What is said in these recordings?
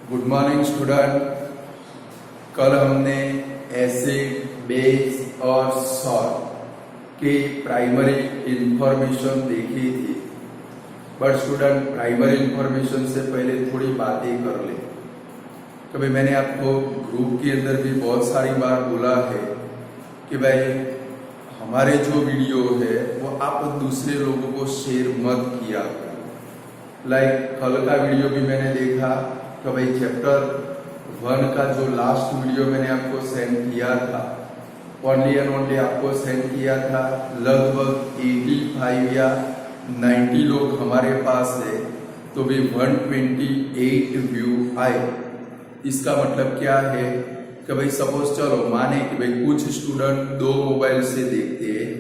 Good morning student. कल हमने acid, base और सॉल्ट की प्राइमरी इंफॉर्मेशन देखी थी। बट स्टूडेंट, प्राइमरी इंफॉर्मेशन से पहले थोड़ी बातें कर ले। कभी मैंने आपको ग्रुप के अंदर भी बहुत सारी बार बोला है कि भाई हमारे जो वीडियो है वो आप दूसरे लोगों को शेयर मत किया करो। लाइक कल का वीडियो भी मैंने देखा कि भाई चैप्टर 1 का जो लास्ट वीडियो मैंने आपको सेंड किया था, ओनली एंड ओनली आपको सेंड किया था, लगभग 85 या 90 लोग हमारे पास है, तो भी 128 व्यू आए। इसका मतलब क्या है कि भाई सपोज चलो माने कि भाई कुछ स्टूडेंट 2 मोबाइल से देखते हैं,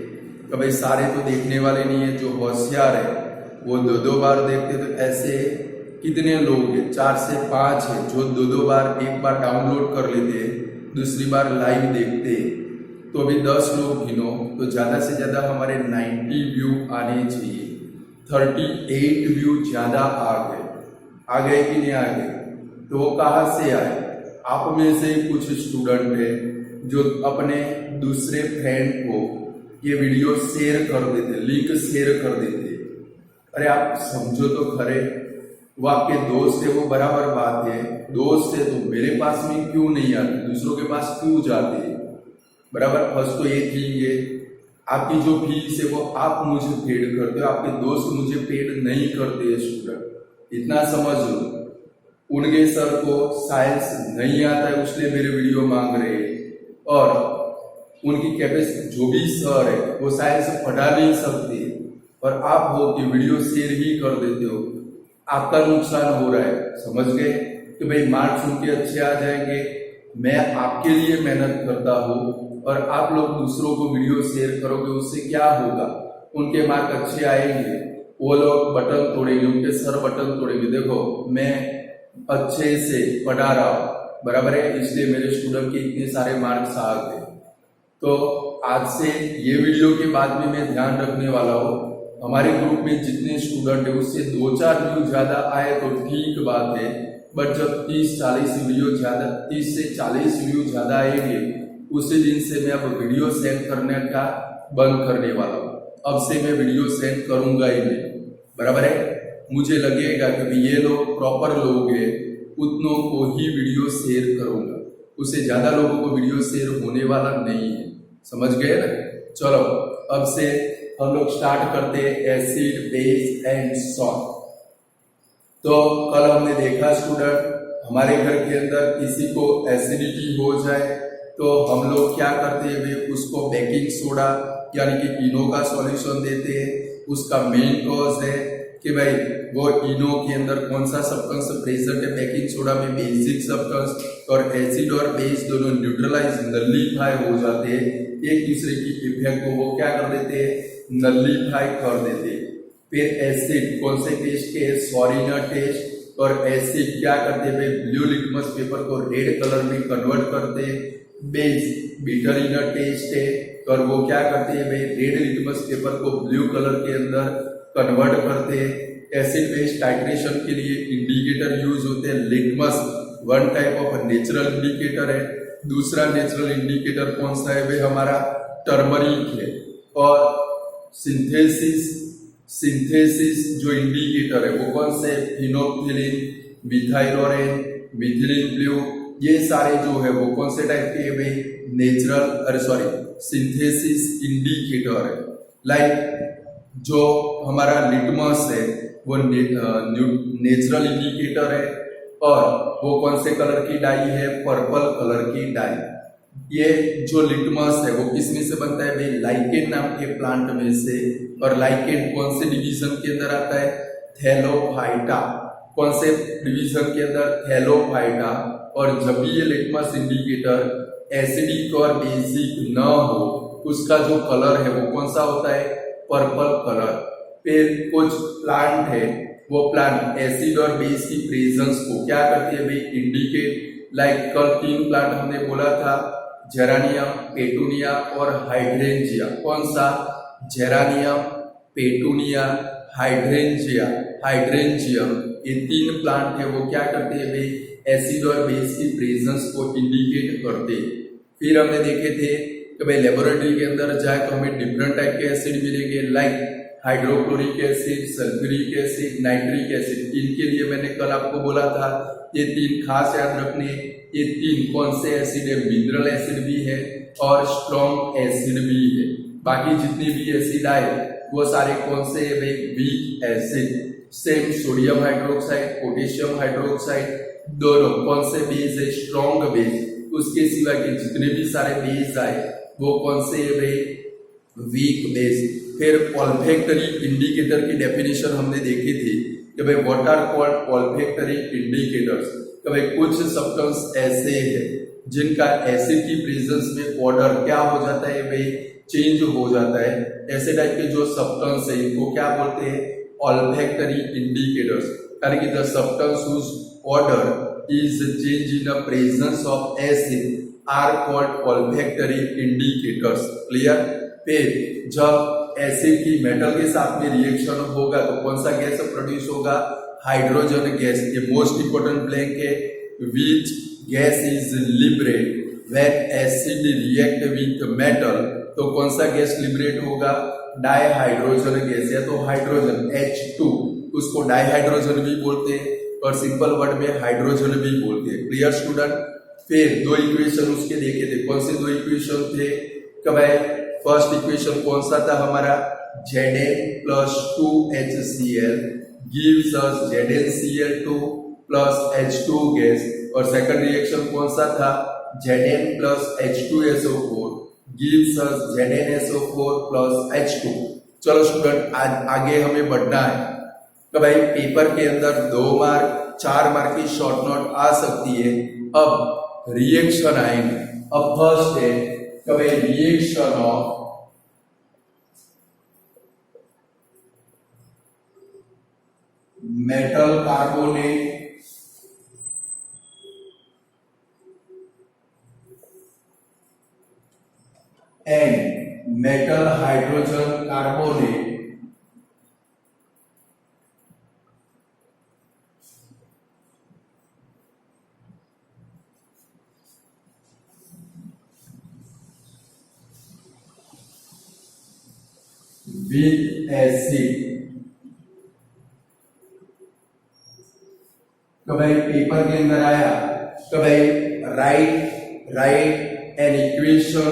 कि भाई सारे तो देखने वाले नहीं है, जो होशियार है वो 2-2 बार देखते। तो ऐसे कितने लोग हैं? 4 से 5 है जो 2-2 बार, एक बार डाउनलोड कर लेते हैं, दूसरी बार लाइव देखते। तो अभी 10 लोग गिनो तो ज्यादा से ज्यादा हमारे 90 व्यू आने चाहिए। 38 व्यू ज्यादा आ गए कि नहीं आ गए? तो वो कहाँ से आए? आप में से कुछ स्टूडेंट है जो अपने दूसरे फ्रेंड को ये वीडियो शेयर कर देते, लिंक शेयर कर देते। अरे आप समझो तो खरे, वो आपके दोस्त है, वो बराबर बात है, दोस्त है तो मेरे पास में क्यों नहीं आते, दूसरों के पास क्यों जाते? बराबर। फर्स्ट तो ये थिंग है, आपकी जो फीस है वो आप मुझे पेड करते हो, आपके दोस्त मुझे पेड नहीं करते हैं। स्टूडेंट इतना समझ लो, उनके सर को साइंस नहीं आता है इसलिए मेरे वीडियो मांग रहे हैं, और उनकी कैपेसिटी जो भी सर है वो साइंस पढ़ा नहीं सकते, और आप हो कि वीडियो शेयर ही कर देते हो। आपका नुकसान हो रहा है। समझ गए कि भाई मार्क्स उनके अच्छे आ जाएंगे, मैं आपके लिए मेहनत करता हूँ और आप लोग दूसरों को वीडियो शेयर करोगे, उससे क्या होगा? उनके मार्क अच्छे आएंगे, वो लोग बटन तोड़ेंगे, उनके सर बटन तोड़ेंगे। देखो मैं अच्छे से पढ़ा रहा हूँ, बराबर है, इसलिए मेरे स्टूडेंट के इतने सारे मार्क्स आ गए। तो आज से ये वीडियो के बाद भी मैं ध्यान रखने वाला हूँ, हमारे ग्रुप में जितने स्टूडेंट है उससे 2-4 व्यू ज्यादा आए तो ठीक बात है, बट जब 30-40 वीडियो ज्यादा, 30 से 40 व्यू ज्यादा आएंगे, उसी दिन से मैं अब वीडियो सेंड करने का बंद करने वाला हूँ। अब से मैं वीडियो सेंड करूंगा ही नहीं, बराबर है। मुझे लगेगा कि ये लोग प्रॉपर लोग हैं, उतनों को ही वीडियो शेयर करूंगा, उससे ज्यादा लोगों को वीडियो शेयर होने वाला नहीं है। समझ गए ना? चलो अब से हम लोग स्टार्ट करते हैं एसिड, बेस एंड सॉल्ट। तो कल हमने देखा स्टूडेंट, हमारे घर के अंदर किसी को एसिडिटी हो जाए तो हम लोग क्या करते हैं? उसको बेकिंग सोडा यानी कि इनो का सॉल्यूशन देते हैं। उसका मेन कॉज है कि भाई वो इनो के अंदर कौन सा सब्सटेंस प्रेजेंट है? बेकिंग सोडा में बेसिक सब्सटेंस, और एसिड और बेस दोनों न्यूट्रलाइज, नलिफाई हो जाते हैं, एक दूसरे की इफेक्ट को वो क्या कर देते हैं? नलिफाई कर देते। फिर एसिड कौन से टेस्ट के? सॉरिनर टेस्ट। और एसिड क्या करते हैं? ब्लू लिटमस पेपर को रेड कलर में कन्वर्ट करते हैं। बेस बिटर इनर टेस्ट है, और वो क्या करते हैं? भाई रेड लिटमस पेपर को ब्लू कलर के अंदर कन्वर्ट करते हैं। एसिड बेस टाइट्रेशन के लिए इंडिकेटर यूज होते हैं। Litmus one type of natural indicator है, दूसरा नेचुरल इंडिकेटर कौन सा है? भाई हमारा टर्मरिक है। और सिंथेसिस जो इंडिकेटर है वो कौन से? फिनोल्फिलीन, मिथाइलोरेन, मिथिलीन ब्लू, ये सारे जो है वो कौन से टाइप के? भाई सिंथेसिस इंडिकेटर है। लाइक जो हमारा लिटमस है वो नेचुरल इंडिकेटर है, और वो कौन से कलर की डाई है? पर्पल कलर की डाई। ये जो लिटमस है वो किस में से बनता है? भाई लाइकेन नाम के प्लांट में से। और लाइकेन कौन से डिवीजन के अंदर आता है? थैलोफाइटा। कौन से डिवीजन के अंदर? थैलोफाइटा। और जब भी ये लिटमस इंडिकेटर एसिडिक और बेसिक न हो, उसका जो कलर है वो कौन सा होता है? Purple colour. फिर कुछ प्लांट है, वो प्लांट एसिड और बेस की प्रेजेंस को क्या करती है? भाई इंडिकेट। लाइक कल 3 प्लांट हमने बोला था, जेरानियम, पेटूनिया और हाइड्रेंजिया। कौन सा? Geranium, petunia, hydrangea. हाइड्रेंजियम, ये 3 प्लांट है वो क्या करते हैं भाई, एसिड और बेस की प्रेजेंस को इंडिकेट करते हैं। फिर हमने देखे थे कि भाई लेबोरेटरी के अंदर जाए तो हमें डिफरेंट टाइप के एसिड मिलेंगे, like hydrochloric acid, sulphuric acid, nitric acid. इनके लिए मैंने कल आपको बोला था ये 3 खास याद रखने, ये 3 कौन से एसिड है, मिनरल एसिड भी है और स्ट्रॉन्ग एसिड भी है। बाकी जितने भी एसिड आए वो सारे कौन से है भाई, weak acid. Same sodium hydroxide, potassium hydroxide, दोनों कौन से बेस है, स्ट्रॉन्ग बेस। उसके सिवा के जितने भी सारे बेस आए वो कौन से है भाई, वीक बेस। फिर ऑल्फैक्टरी इंडिकेटर की डेफिनेशन हमने देखी थी कि भाई what are called olfactory indicators, कि भाई कुछ सब्सटेंस ऐसे हैं जिनका एसिड की प्रेजेंस में ऑर्डर क्या हो जाता है भाई, चेंज हो जाता है। ऐसे टाइप के जो सब्सटेंस है इनको क्या बोलते हैं, ऑल्फैक्टरी इंडिकेटर्स। यानी कि the substance whose odour is change in the presence of acid are called olfactory indicators. Clear. फिर जब एसिड की मेटल के साथ में रिएक्शन होगा तो कौन सा गैस प्रोड्यूस होगा, हाइड्रोजन गैस। ये मोस्ट इंपोर्टेंट ब्लैंक है, which gas is liberate when acid react with metal, तो कौन सा गैस लिबरेट होगा, डाइहाइड्रोजन गैस या तो हाइड्रोजन H2, उसको डाइहाइड्रोजन भी बोलते हैं और सिंपल वर्ड में हाइड्रोजन भी बोलते हैं। Clear student. फिर 2 इक्वेशन उसके देखे थे, कौन से 2 इक्वेशन थे, कब फर्स्ट इक्वेशन कौन सा था हमारा, Zn plus 2HCl gives us ZnCl2 plus H2 gas. और सेकंड रिएक्शन कौन सा था, Zn plus H2SO4 gives us ZnSO4 plus H2। चलो स्टूडेंट आगे हमें बढ़ना है। तो भाई पेपर के अंदर 2 मार्क 4 मार्क की शॉर्ट नोट आ सकती है। अब रिएक्शन आएंगे। अब फर्स्ट है कभी reaction of metal carbonate and metal hydrogen carbonate with acid। तो भाई पेपर के अंदर आया तो भाई right an equation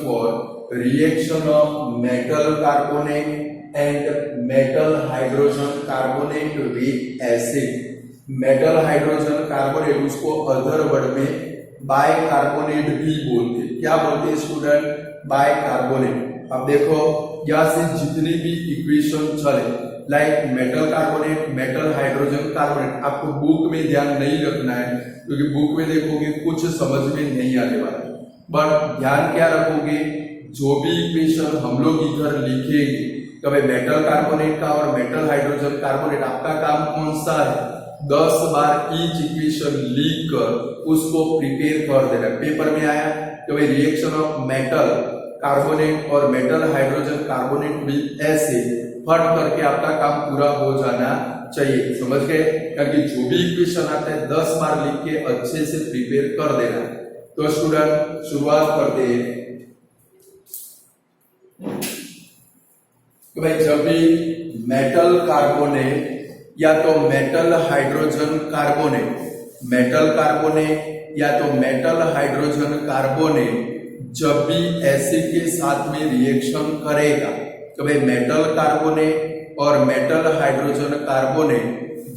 for reaction of metal carbonate and metal hydrogen carbonate with acid. Metal hydrogen carbonate उसको अदर वर्ड में बाइकार्बोनेट भी बोलते। क्या बोलते हैं स्टूडेंट, बाइकार्बोनेट। अब देखो यहां से जितनी भी इक्वेशन चले like metal carbonate, metal hydrogen carbonate, आपको बुक में ध्यान नहीं रखना है क्योंकि बुक में देखोगे कुछ समझ में नहीं आने वाला, बट ध्यान क्या रखोगे, जो भी इक्वेशन हम लोग इधर लिखेंगे कभी मेटल कार्बोनेट का और मेटल हाइड्रोजन कार्बोनेट, आपका काम कौन सा है, 10 बार ईच इक्वेशन लिख कर उसको प्रिपेयर कर देना। पेपर में आया कभी रिएक्शन ऑफ मेटल कार्बोनेट और metal hydrogen carbonate with acid, फट करके आपका काम पूरा हो जाना चाहिए। समझ गए, क्योंकि जो भी इक्वेशन आता है 10 बार लिख के अच्छे से प्रिपेयर कर देना। तो स्टूडेंट शुरुआत करते हैं। तो भाई जब भी मेटल कार्बोनेट या तो metal hydrogen carbonate, metal carbonate या तो मेटल हाइड्रोजन कार्बोनेट जब भी एसिड के साथ में रिएक्शन करेगा, तो भाई मेटल कार्बोनेट और मेटल हाइड्रोजन कार्बोनेट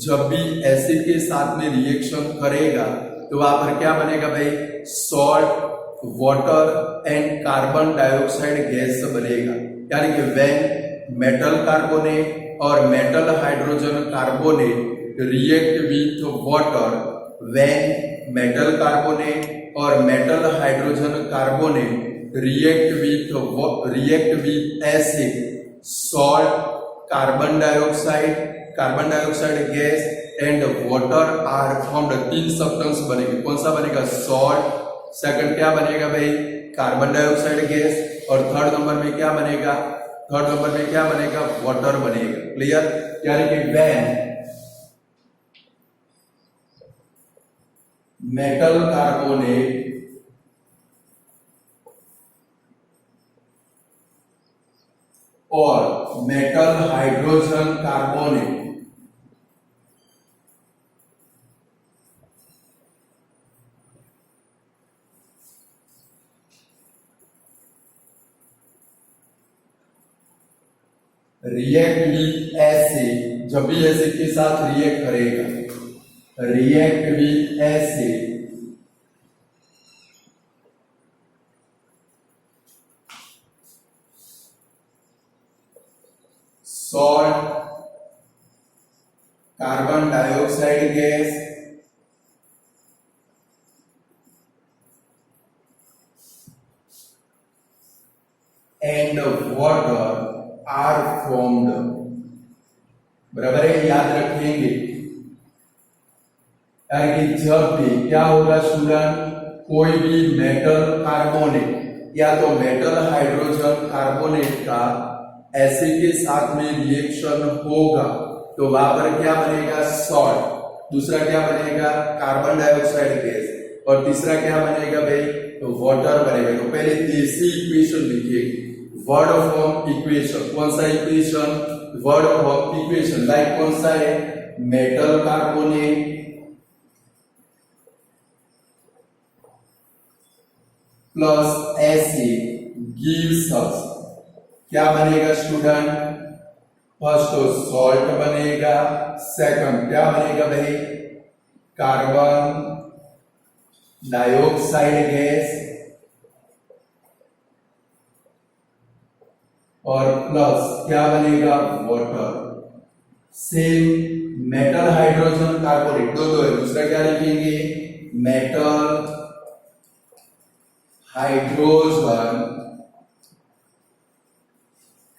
जब भी एसिड के साथ में रिएक्शन करेगा तो वहां पर क्या बनेगा भाई, salt, water and carbon dioxide gas बनेगा। यानी कि व्हेन मेटल कार्बोनेट और metal hydrogen carbonate react with water, when metal carbonate और metal hydrogen carbonate react with acid, salt, carbon dioxide gas and water are formed। 3 substance बनेंगे। कौन सा बनेगा, salt, second क्या बनेगा भाई, कार्बन डाइऑक्साइड गैस, और थर्ड नंबर में क्या बनेगा, थर्ड नंबर में क्या बनेगा, वाटर बनेगा। क्लियर, यानी कि व्हेन मेटल कार्बोनेट और metal hydrogen carbonate react with acid, जब भी एसिड के साथ रिएक्ट करेगा, react with acid salt, carbon dioxide gas and water are formed. बराबर है, याद रखेंगे कि जब भी क्या होगा स्टूडेंट, कोई भी मेटल कार्बोनेट या तो मेटल हाइड्रोजन कार्बोनेट का एसिड के साथ में रिएक्शन होगा तो वहां पर क्या बनेगा, सॉल्ट, दूसरा क्या बनेगा, कार्बन डाइऑक्साइड गैस, और तीसरा क्या बनेगा भाई, तो वाटर बनेगा। तो पहले देसी इक्वेशन लिखिए, वर्ड फॉर्म इक्वेशन। कौन सा equation, word form equation. Like कौन सा है, metal carbonate plus acid gives us, क्या बनेगा स्टूडेंट, फर्स्ट तो सॉल्ट बनेगा, सेकंड क्या बनेगा भाई, कार्बन डाइऑक्साइड गैस, और प्लस क्या बनेगा, water. Same metal hydrogen carbonate, दो है, दूसरा क्या लिखेंगे, metal hydrogen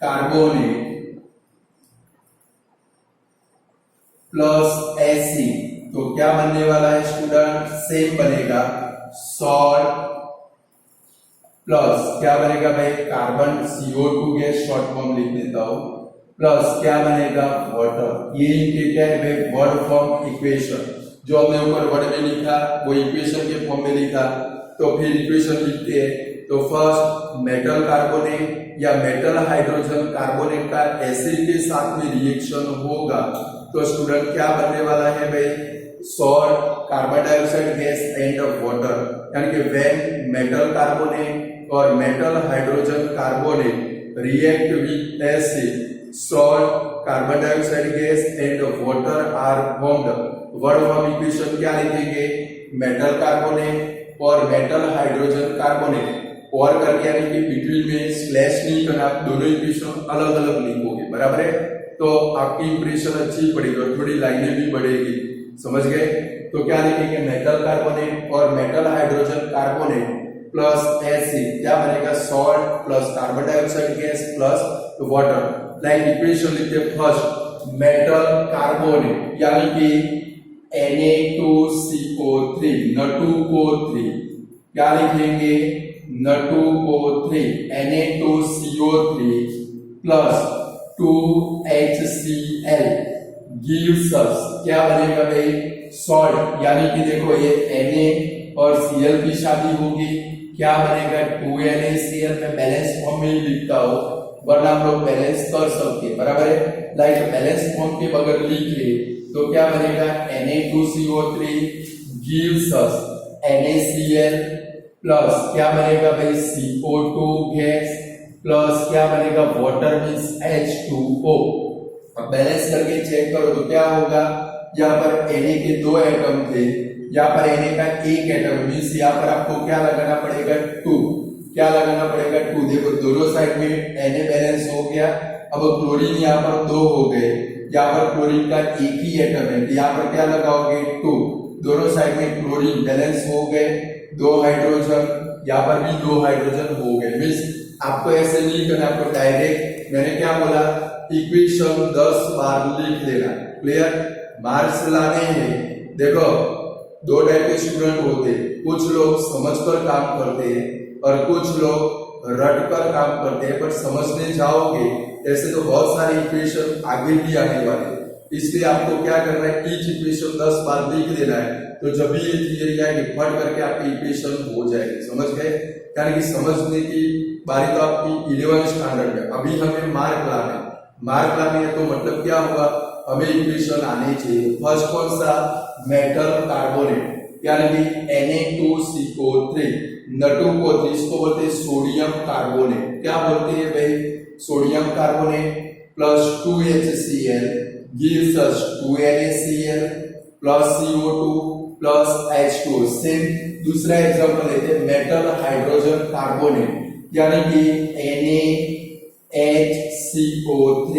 carbonate plus acid, तो क्या बनने वाला है स्टूडेंट, सेम बनेगा, सॉल्ट प्लस क्या बनेगा भाई, carbon CO2 gas, short form लिख देता हूं, प्लस क्या बनेगा, वाटर। ये इनके क्या है भाई, वर्ड फॉर्म इक्वेशन। जो हमने ऊपर वर्ड में लिखा वो इक्वेशन के फॉर्म में लिखा, तो फिर इक्वेशन लिखते हैं। तो फर्स्ट मेटल कार्बोनेट या मेटल हाइड्रोजन कार्बोनेट का एसिड के साथ में रिएक्शन होगा तो स्टूडेंट क्या बनने वाला है भाई, salt, carbon dioxide gas and water. यानी कि व्हेन मेटल कार्बोनेट और metal hydrogen carbonate react with acid, salt, carbon dioxide gas and water are formed. Word form equation क्या लिखेंगे, मेटल कार्बोनेट और मेटल हाइड्रोजन कार्बोनेट, और करके यानी कि बिटवीन में स्लैश नहीं करना, दोनों इक्वेशन अलग अलग लिखोगे। बराबर है, तो आपकी इंप्रेशन अच्छी पड़ेगी और थोड़ी लाइनें भी बढ़ेगी। समझ गए, तो क्या लिखेंगे, मेटल कार्बोनेट और metal hydrogen carbonate plus acid, क्या बनेगा, salt plus carbon dioxide gas plus water. Like equation लिखते फर्स्ट मेटल कार्बोनेट यानी कि Na2CO3, N2O3, क्या लिखेंगे, N2O3, Na2CO3 plus 2HCl gives us, क्या बनेगा भाई, सॉल्ट। यानी कि देखो ये Na और Cl की शादी होगी, क्या बनेगा, 2NaCl। मैं बैलेंस फॉर्म में ही लिखता हूं, वरना हम लोग बैलेंस कर सकते हैं। बराबर है, लाइक बैलेंस फॉर्म के बगैर लिख ले तो क्या बनेगा, Na2CO3 gives us NaCl plus क्या बनेगा भाई, CO2 गैस प्लस क्या बनेगा, वाटर मींस H2O। अब बैलेंस करके चेक करो तो क्या होगा, यहाँ पर Na के 2 एटम थे, यहाँ पर Na का 1 एटम, मींस यहाँ पर आपको क्या लगाना पड़ेगा, 2। क्या लगाना पड़ेगा, 2। देखो दोनों साइड में Na बैलेंस हो गया। अब क्लोरीन यहाँ पर 2 हो गए, यहाँ पर क्लोरीन का 1 ही एटम है, यहाँ पर क्या लगाओगे, 2। दोनों साइड में क्लोरीन बैलेंस हो गए, 2 हाइड्रोजन, यहाँ पर भी 2 हाइड्रोजन हो गए। मींस आपको ऐसे नहीं करना, आपको डायरेक्ट, मैंने क्या बोला, इक्वेशन 10 बार लिख लेना। क्लियर, मार्क्स लाने हैं। देखो दो टाइप के स्टूडेंट होते हैं, कुछ लोग समझकर काम करते हैं और कुछ लोग रट कर काम करते हैं, पर समझने जाओगे ऐसे तो बहुत सारे इक्वेशन आगे भी आने वाले, इसलिए आपको क्या करना है, ईच इक्वेशन 10 बार लिख देना है, तो जब भी ये थियरी आएगी फट करके आपकी इक्वेशन हो जाएगी। समझ गए? यानी कि समझने की बारी तो आपकी 11th स्टैंडर्ड में, अभी हमें मार्क लाने है तो मतलब क्या होगा, हमें इक्वेशन आने चाहिए। फर्स्ट कौन सा, मेटल कार्बोनेट यानी कि Na2CO3 N2O3, इसको बोलते हैं सोडियम कार्बोनेट। क्या बोलते हैं भाई, sodium carbonate plus 2HCl gives us 2NaCl plus CO2 plus H2। Same दूसरा एग्जांपल लेते हैं, मेटल हाइड्रोजन कार्बोनेट यानी कि NaHCO3।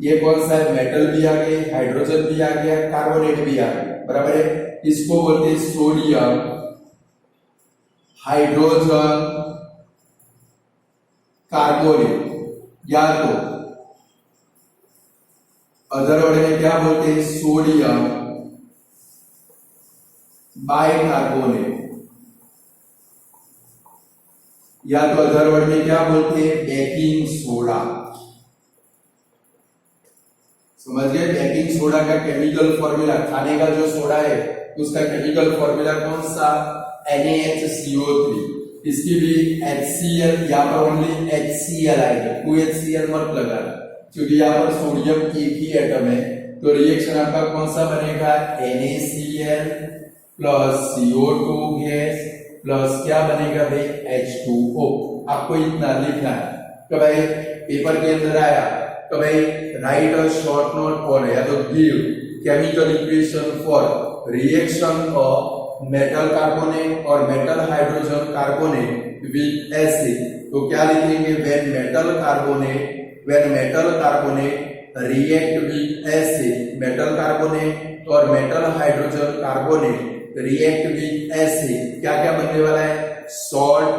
ये कौन सा है, मेटल भी आ गया, हाइड्रोजन भी आ गया, कार्बोनेट भी आ गया, बराबर है। इसको बोलते हैं सोडियम हाइड्रोजन कार्बोनेट, या तो अदर वर्ड में क्या बोलते हैं, सोडियम बाइकार्बोनेट, या तो अदर वर्ड में क्या बोलते हैं, बेकिंग सोडा। समझ गए? बेकिंग सोडा का केमिकल फॉर्मूला, खाने का जो सोडा है उसका केमिकल फॉर्मूला कौन सा, NaHCO3। इसकी भी HCl, यहाँ पर ओनली HCl आएगा, 2HCl मत लगाना, क्योंकि यहाँ पर सोडियम की एक ही एटम है, तो रिएक्शन आपका कौन सा बनेगा, NaCl plus CO2 gas plus क्या बनेगा भाई, H2O। आपको इतना लिखना है। तो भाई पेपर के अंदर आया तो भाई write a short note for, या तो give chemical equation for reaction of metal carbonate और metal hydrogen carbonate with acid. तो क्या लिखेंगे, when metal carbonate react with acid, metal carbonate और metal hydrogen carbonate react with acid, क्या क्या बनने वाला है, salt,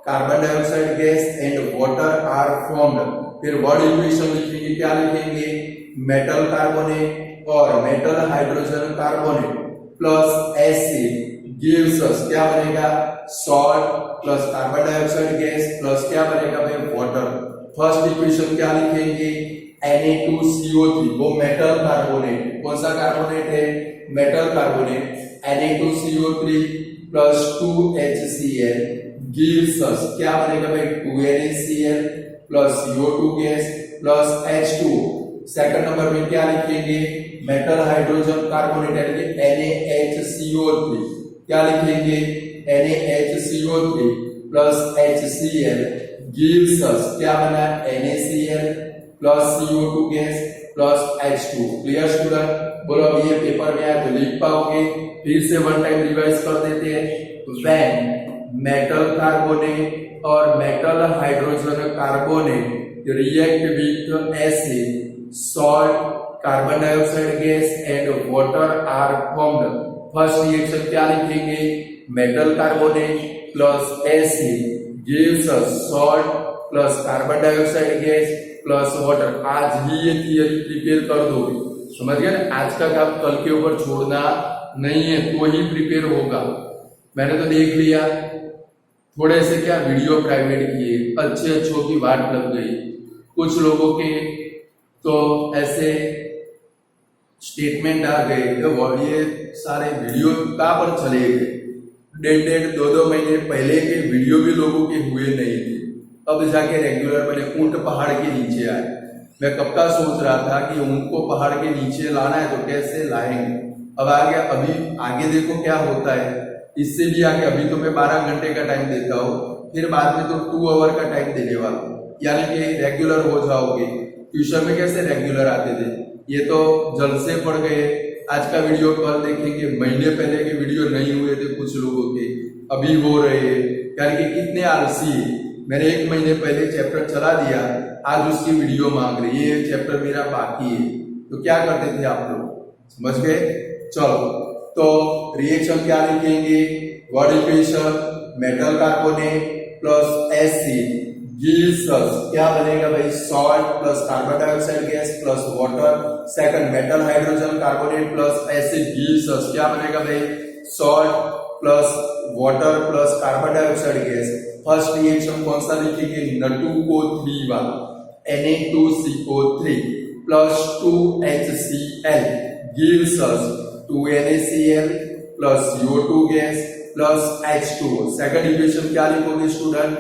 carbon dioxide gas and water are formed. फिर वर्ड इक्वेशन लिखेंगे, क्या लिखेंगे, मेटल कार्बोनेट और metal hydrogen carbonate plus acid gives us, क्या बनेगा, salt plus carbon dioxide gas plus क्या बनेगा भाई, वाटर। फर्स्ट इक्वेशन क्या लिखेंगे, Na2CO3, वो मेटल कार्बोनेट, कौन सा कार्बोनेट है, metal carbonate, Na2CO3 plus 2HCl gives us, क्या बनेगा भाई, 2NaCl plus CO2 gas plus H2। Second number में क्या लिखेंगे, मेटल हाइड्रोजन कार्बोनेट यानी कि NaHCO3, क्या लिखेंगे, NaHCO3 plus HCl gives us, क्या बना, NaCl plus CO2 gas plus H2। Clear student? बोलो अब ये पेपर में आया तो लिख पाओगे, फिर से वन टाइम रिवाइज कर देते हैं। व्हेन मेटल कार्बोनेट और metal hydrogen carbonate react with acid, salt, carbon dioxide gas and water are formed। First reaction क्या लिखेंगे, metal carbonate plus acid gives अस salt plus carbon dioxide gas plus water. आज ही ये theory prepare कर दोगे, समझ गए ना? आज का काम कल के ऊपर छोड़ना नहीं है, तो ही प्रिपेयर होगा। मैंने तो देख लिया, थोड़े से क्या वीडियो प्राइवेट किए, अच्छों की बात लग गई, कुछ लोगों के तो ऐसे स्टेटमेंट आ गए, तो ये सारे वीडियो कहाँ पर चले गए, 1.5-2 महीने पहले के वीडियो भी लोगों के हुए नहीं थे, अब जाके रेगुलर मैंने ऊंट पहाड़ के नीचे आए। मैं कब का सोच रहा था कि ऊंट को पहाड़ के नीचे लाना है, तो कैसे लाएंगे, अब आ गया। अभी आगे देखो क्या होता है, इससे भी आगे। अभी तो मैं 12 घंटे का टाइम देता हूँ, फिर बाद में तो 2 आवर का टाइम देने वाला हूँ, यानी कि रेगुलर हो जाओगे। ट्यूशन में कैसे रेगुलर आते थे, ये तो जल्द से पड़ गए। आज का वीडियो कल देखेंगे, महीने पहले के वीडियो नहीं हुए थे कुछ लोगों के, अभी हो रहे हैं, यानी कि कितने आलसी है। मैंने 1 महीने पहले चैप्टर चला दिया, आज उसकी वीडियो मांग रही है, चैप्टर मेरा बाकी है। तो क्या करते थे आप लोग, समझ गए? चलो, तो रिएक्शन क्या लिखेंगे, word equation, metal carbonate plus acid gives us, क्या बनेगा भाई, salt plus carbon dioxide gas plus water. Second, metal hydrogen carbonate plus acid gives us, क्या बनेगा भाई, salt plus water plus carbon dioxide gas, first reaction कौन सा लिखेंगे, N2O3 Na2CO3 plus 2HCl gives us 2NaCl plus CO2 gas plus H2O। Second equation क्या लिखोगे student,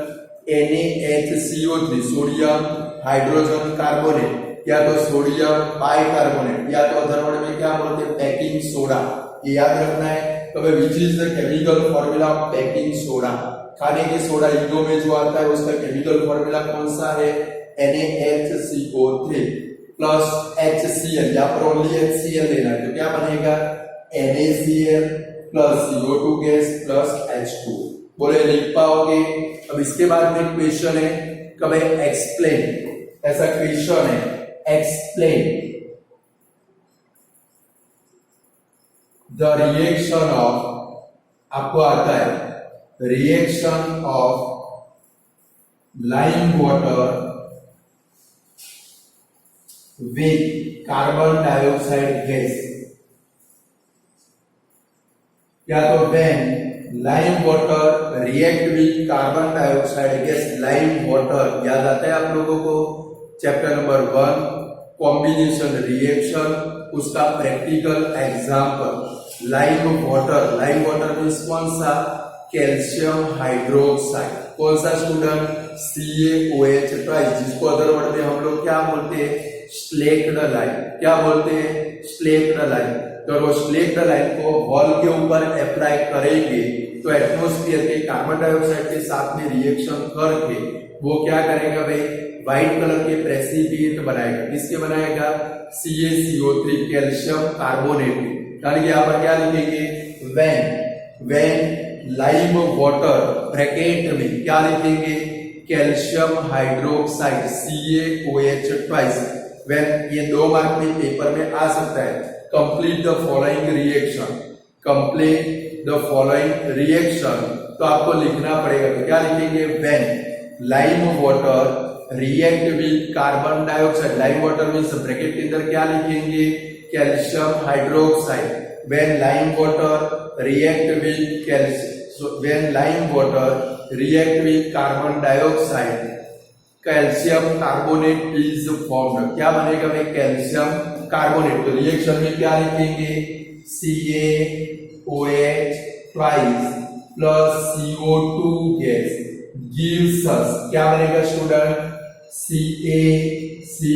NaHCO3 sodium hydrogen carbonate या तो सोडियम बाइकार्बोनेट या तो अदर वर्ड में क्या बोलते हैं पैकिंग सोडा, ये याद रखना है। तो which is the chemical formula of packing soda, खाने के सोडा इनो में जो आता है उसका केमिकल फॉर्मूला कौन सा है, NaHCO3 प्लस HCl, यहाँ पर ओनली HCl लेना है तो क्या बनेगा NaCl plus CO2 gas plus H2। बोले लिख पाओगे। अब इसके बाद में क्वेश्चन है कब एक्सप्लेन, ऐसा क्वेश्चन है एक्सप्लेन द रिएक्शन ऑफ, आपको आता है reaction of lime water with carbon dioxide gas, या तो when lime water react with carbon dioxide gas. Lime water याद आता है आप लोगों को, चैप्टर नंबर 1 कॉम्बिनेशन रिएक्शन, उसका practical example lime water. Lime water means कौन सा, कैल्शियम हाइड्रोक्साइड, कौन सा स्टूडेंट, CaOH ट्वाइस, जिसको अदर वर्ड में हम लोग क्या बोलते हैं, स्लेक्ड लाइन। क्या बोलते हैं, स्लेक्ड लाइन। तो वो स्लेक्ड लाइन को वॉल के ऊपर अप्लाई करेंगे तो एटमॉस्फेयर के कार्बन डाइऑक्साइड के साथ में रिएक्शन करके वो क्या करेगा भाई, व्हाइट कलर के प्रेसिपिटेट बनाएगा। किसके बनाएगा, CaCO3 कैल्शियम कार्बोनेट। यानी यहाँ पर क्या लिखेंगे, व्हेन लाइम वाटर ब्रैकेट में क्या लिखेंगे, calcium hydroxide CaOH twice. When ये 2 मार्क में पेपर में आ सकता है। Complete the following reaction, complete the following reaction, तो आपको लिखना पड़ेगा। तो क्या लिखेंगे, when lime water react with carbon dioxide, lime water means bracket के अंदर क्या लिखेंगे, calcium hydroxide. When lime water react with calcium, when lime water react with carbon dioxide calcium carbonate is formed. क्या बनेगा भाई, कैल्शियम कार्बोनेट। तो reaction में क्या लिखेंगे, CaOH twice plus CO2 gas gives us, क्या बनेगा स्टूडेंट, CaCO3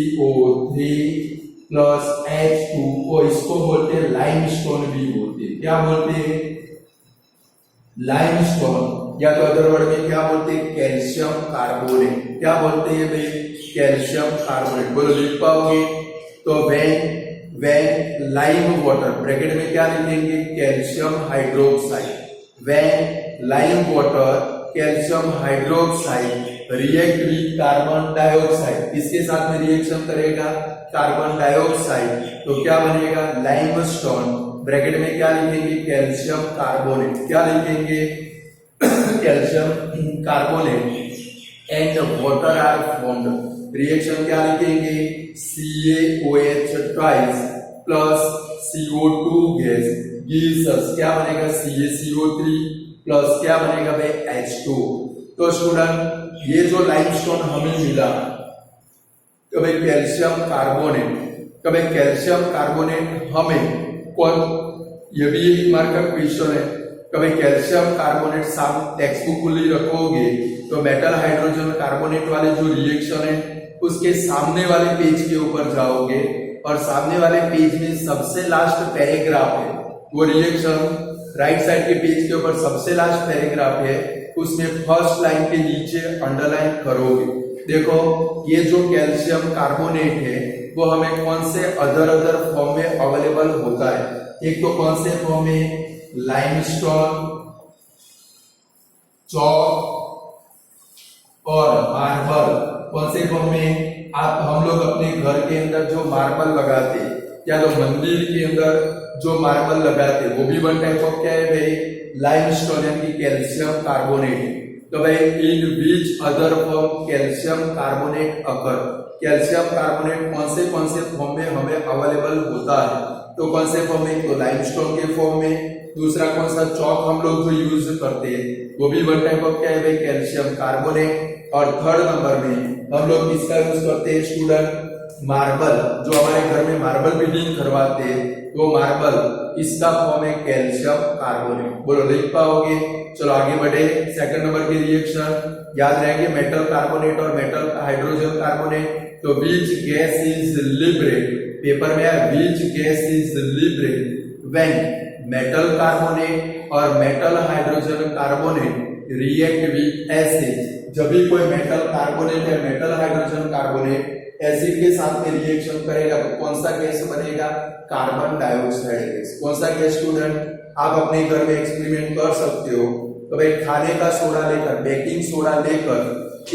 प्लस H2O। इसको बोलते हैं लाइमस्टोन भी बोलते हैं। क्या बोलते हैं, लाइमस्टोन, या तो अदर वर्ड में क्या बोलते हैं, कैल्शियम कार्बोनेट। क्या बोलते हैं भाई, कैल्शियम कार्बोनेट। बोलो लिख पाओगे। तो व्हेन लाइम वाटर ब्रैकेट में क्या लिखेंगे, calcium hydroxide. When lime water calcium hydroxide react with carbon dioxide, इसके साथ में रिएक्शन करेगा कार्बन डाइऑक्साइड, तो क्या बनेगा, लाइमस्टोन। ब्रैकेट में क्या लिखेंगे, कैल्शियम कार्बोनेट। क्या लिखेंगे, calcium carbonate and water are formed. Reaction क्या लिखेंगे, CaOH twice plus CO2 gas gives us, क्या बनेगा, CaCO3 प्लस क्या बनेगा भाई, H2। तो स्टूडेंट ये जो लाइमस्टोन हमें मिला, तो भाई कैल्शियम कार्बोनेट, तो भाई कैल्शियम कार्बोनेट हमें कौन, ये भी एक मार्क का क्वेश्चन है। कभी कैल्शियम कार्बोनेट साथ टेक्स्ट बुक खुली रखोगे तो मेटल हाइड्रोजन कार्बोनेट वाले जो रिएक्शन है उसके सामने वाले पेज के ऊपर जाओगे और सामने वाले पेज में सबसे लास्ट पैराग्राफ है, वो रिएक्शन राइट साइड के पेज के ऊपर सबसे लास्ट पैराग्राफ है, उसमें फर्स्ट लाइन के नीचे अंडरलाइन करोगे। देखो ये जो कैल्शियम कार्बोनेट है वो हमें कौन से अदर फॉर्म में अवेलेबल होता है, एक तो कौन से फॉर्म में, लाइमस्टोन, चॉक और मार्बल। कौन से फॉर्म में, आप हम लोग अपने घर के अंदर जो मार्बल लगाते या तो मंदिर के अंदर जो मार्बल लगाते वो भी वन टाइप ऑफ क्या है भाई, लाइमस्टोन यानी कैल्शियम कार्बोनेट। तो भाई in which other form calcium carbonate occur, calcium carbonate कौन से फॉर्म में हमें अवेलेबल होता है, तो कौन से फॉर्म में, तो लाइमस्टोन के फॉर्म में। दूसरा कौन सा, चौक हम लोग जो यूज करते हैं वो भी वन टाइप ऑफ क्या है भाई, कैल्शियम कार्बोनेट। और थर्ड नंबर में हम लोग किसका यूज करते हैं स्टूडेंट, मार्बल, जो हमारे घर में मार्बल बिल्डिंग करवाते हैं वो मार्बल, इसका फॉर्म है कैल्शियम कार्बोनेट। बोलो लिख पाओगे। चलो आगे बढ़े। सेकंड नंबर की रिएक्शन याद रहेंगे, मेटल कार्बोनेट और मेटल हाइड्रोजन कार्बोनेट। तो which gas is liberate, paper में है which gas is liberate when metal carbonate और metal hydrogen carbonate react with acid. जब भी कोई मेटल कार्बोनेट या मेटल हाइड्रोजन कार्बोनेट एसिड के साथ में रिएक्शन करेगा तो कौन सा गैस बनेगा, कार्बन डाइऑक्साइड गैस। कौन सा गैस स्टूडेंट, आप अपने घर में एक्सपेरिमेंट कर सकते हो। तो भाई खाने का सोडा लेकर, बेकिंग सोडा लेकर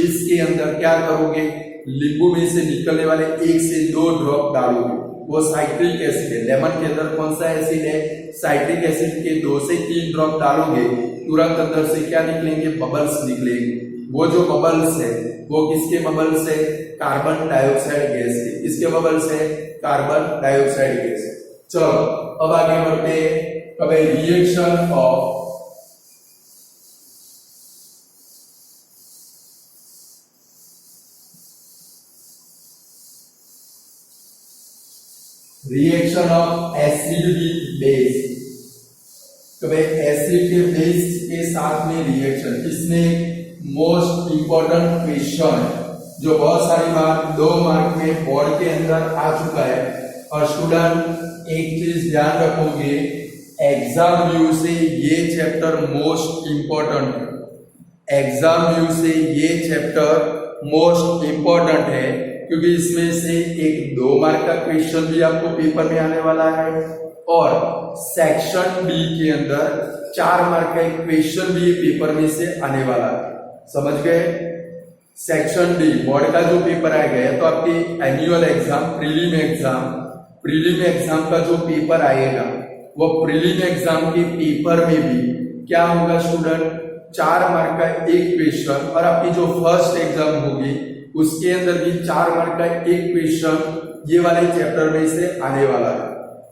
इसके अंदर क्या करोगे, नींबू में से निकलने वाले 1 से 2 ड्रॉप डालोगे, वो साइट्रिक एसिड है। लेमन के अंदर कौन सा एसिड है, साइट्रिक एसिड के 2 से 3 ड्रॉप डालोगे, तुरंत अंदर से क्या निकलेंगे, बबल्स निकलेंगे। वो जो बबल्स है वो किसके बबल्स है, कार्बन डाइऑक्साइड गैस के। किसके बबल्स है, कार्बन डाइऑक्साइड गैस। चलो अब आगे बढ़ते हैं। अब reaction of acid with base. तो भाई एसिड के बेस के साथ में रिएक्शन, इसमें मोस्ट इंपॉर्टेंट क्वेश्चन जो बहुत सारी बार 2 मार्क में बोर्ड के अंदर आ चुका है। और स्टूडेंट एक चीज ध्यान रखोगे, एग्जाम व्यू से ये चैप्टर मोस्ट इंपॉर्टेंट है। एग्जाम व्यू से ये चैप्टर मोस्ट इंपॉर्टेंट है क्योंकि इसमें से एक 2 मार्क का क्वेश्चन भी आपको पेपर में आने वाला है और सेक्शन बी के अंदर 4 मार्क का एक क्वेश्चन भी पेपर में से आने वाला है। समझ गए। सेक्शन डी बोर्ड का जो पेपर आएगा या तो आपकी एनुअल एग्जाम, प्रीलिम एग्जाम का जो पेपर आएगा वो प्रीलिम एग्जाम के पेपर में भी क्या होगा स्टूडेंट, 4 मार्क का एक क्वेश्चन। और आपकी जो फर्स्ट एग्जाम होगी उसके अंदर भी 4 मार्क का एक क्वेश्चन ये वाले चैप्टर में से आने वाला है।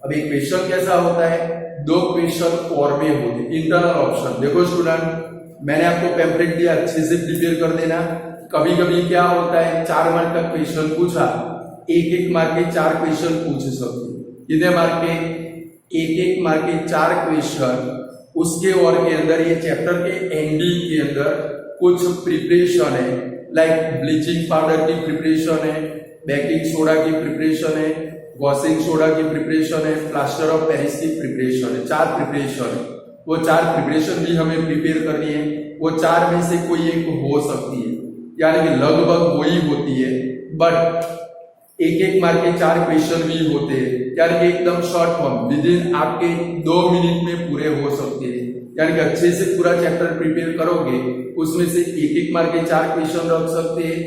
अब एक क्वेश्चन कैसा होता है, 2 क्वेश्चन और में होते इंटरनल ऑप्शन। देखो स्टूडेंट मैंने आपको पैम्पलेट दिया, अच्छे से प्रिपेयर कर देना। कभी कभी क्या होता है 4 मार्क का क्वेश्चन पूछा, 1-1 मार्क के 4 क्वेश्चन पूछ सकते। कितने मार्क के, 1-1 मार्क के 4 क्वेश्चन। उसके और के अंदर ये चैप्टर के एंडिंग के अंदर कुछ प्रिपरेशन है, लाइक ब्लीचिंग पाउडर की प्रिपरेशन है, बेकिंग सोडा की प्रिपरेशन है, वॉशिंग सोडा की प्रिपरेशन है, प्लास्टर ऑफ पेरिस की प्रिपरेशन है। 4 प्रिपरेशन है। वो 4 प्रिपरेशन भी हमें प्रिपेयर करनी है। वो 4 में से कोई एक हो सकती है, यानी कि लगभग वही होती है, बट 1-1 मार्क के 4 क्वेश्चन भी होते हैं, यानी कि एकदम शॉर्ट फॉर्म विद इन आपके 2 मिनट में पूरे हो सकते हैं। यानी कि अच्छे से पूरा चैप्टर प्रिपेयर करोगे उसमें से 1-1 मार्क के 4 क्वेश्चन रख सकते हैं,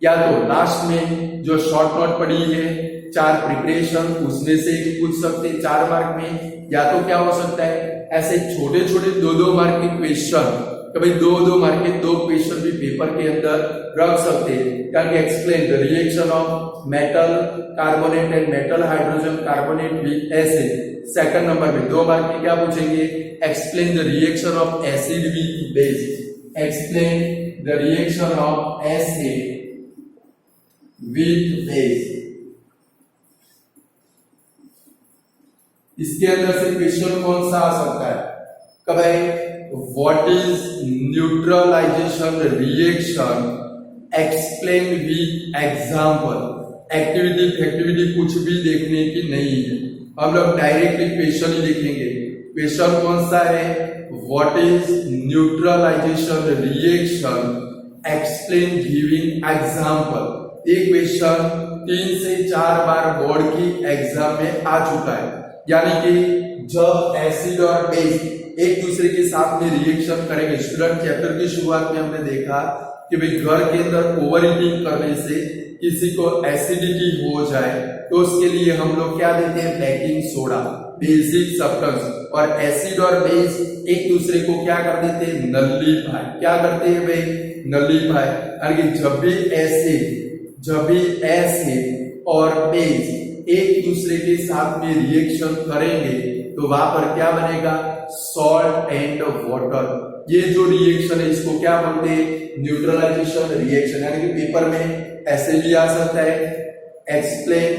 या तो लास्ट में जो शॉर्ट नोट पड़ी है 4 प्रिपरेशन उसमें से पूछ सकते 4 मार्क में, या तो क्या हो सकता है ऐसे छोटे छोटे 2-2 मार्क के क्वेश्चन, कभी 2-2 मार्क के 2 क्वेश्चन भी पेपर के अंदर रख सकते हैं। यानी explain the reaction of metal carbonate and metal hydrogen carbonate with acid. Second number में 2 मार्क में क्या पूछेंगे, explain the reaction of acid with base. Explain the reaction of acid with base. इसके अंदर से क्वेश्चन कौन सा आ सकता है, कब है what is neutralisation reaction, explain with example. Activity कुछ भी देखने की नहीं है, हम लोग डायरेक्टली क्वेश्चन ही देखेंगे। क्वेश्चन कौन सा है, what is neutralisation reaction, explain giving example. एक क्वेश्चन 3 से 4 बार बोर्ड की एग्जाम में आ चुका है। यानी कि जब एसिड और बेस एक दूसरे के साथ में रिएक्शन करेंगे, स्टूडेंट चैप्टर की शुरुआत में हमने देखा कि भाई घर के अंदर ओवर हीटिंग करने से किसी को एसिडिटी हो जाए तो उसके लिए हम लोग क्या देते हैं, बेकिंग सोडा, बेसिक सब्सटेंस। और एसिड और बेस एक दूसरे को क्या कर देते हैं, नल्लीफाई। क्या करते हैं भाई, नल्लीफाई। यानी कि जब भी एसिड जब भी एसिड और बेस एक दूसरे के साथ में रिएक्शन करेंगे तो वहां पर क्या बनेगा, सॉल्ट एंड वाटर। ये जो रिएक्शन है इसको क्या बोलते हैं, न्यूट्रलाइजेशन रिएक्शन। यानी कि पेपर में ऐसे भी आ सकता है, explain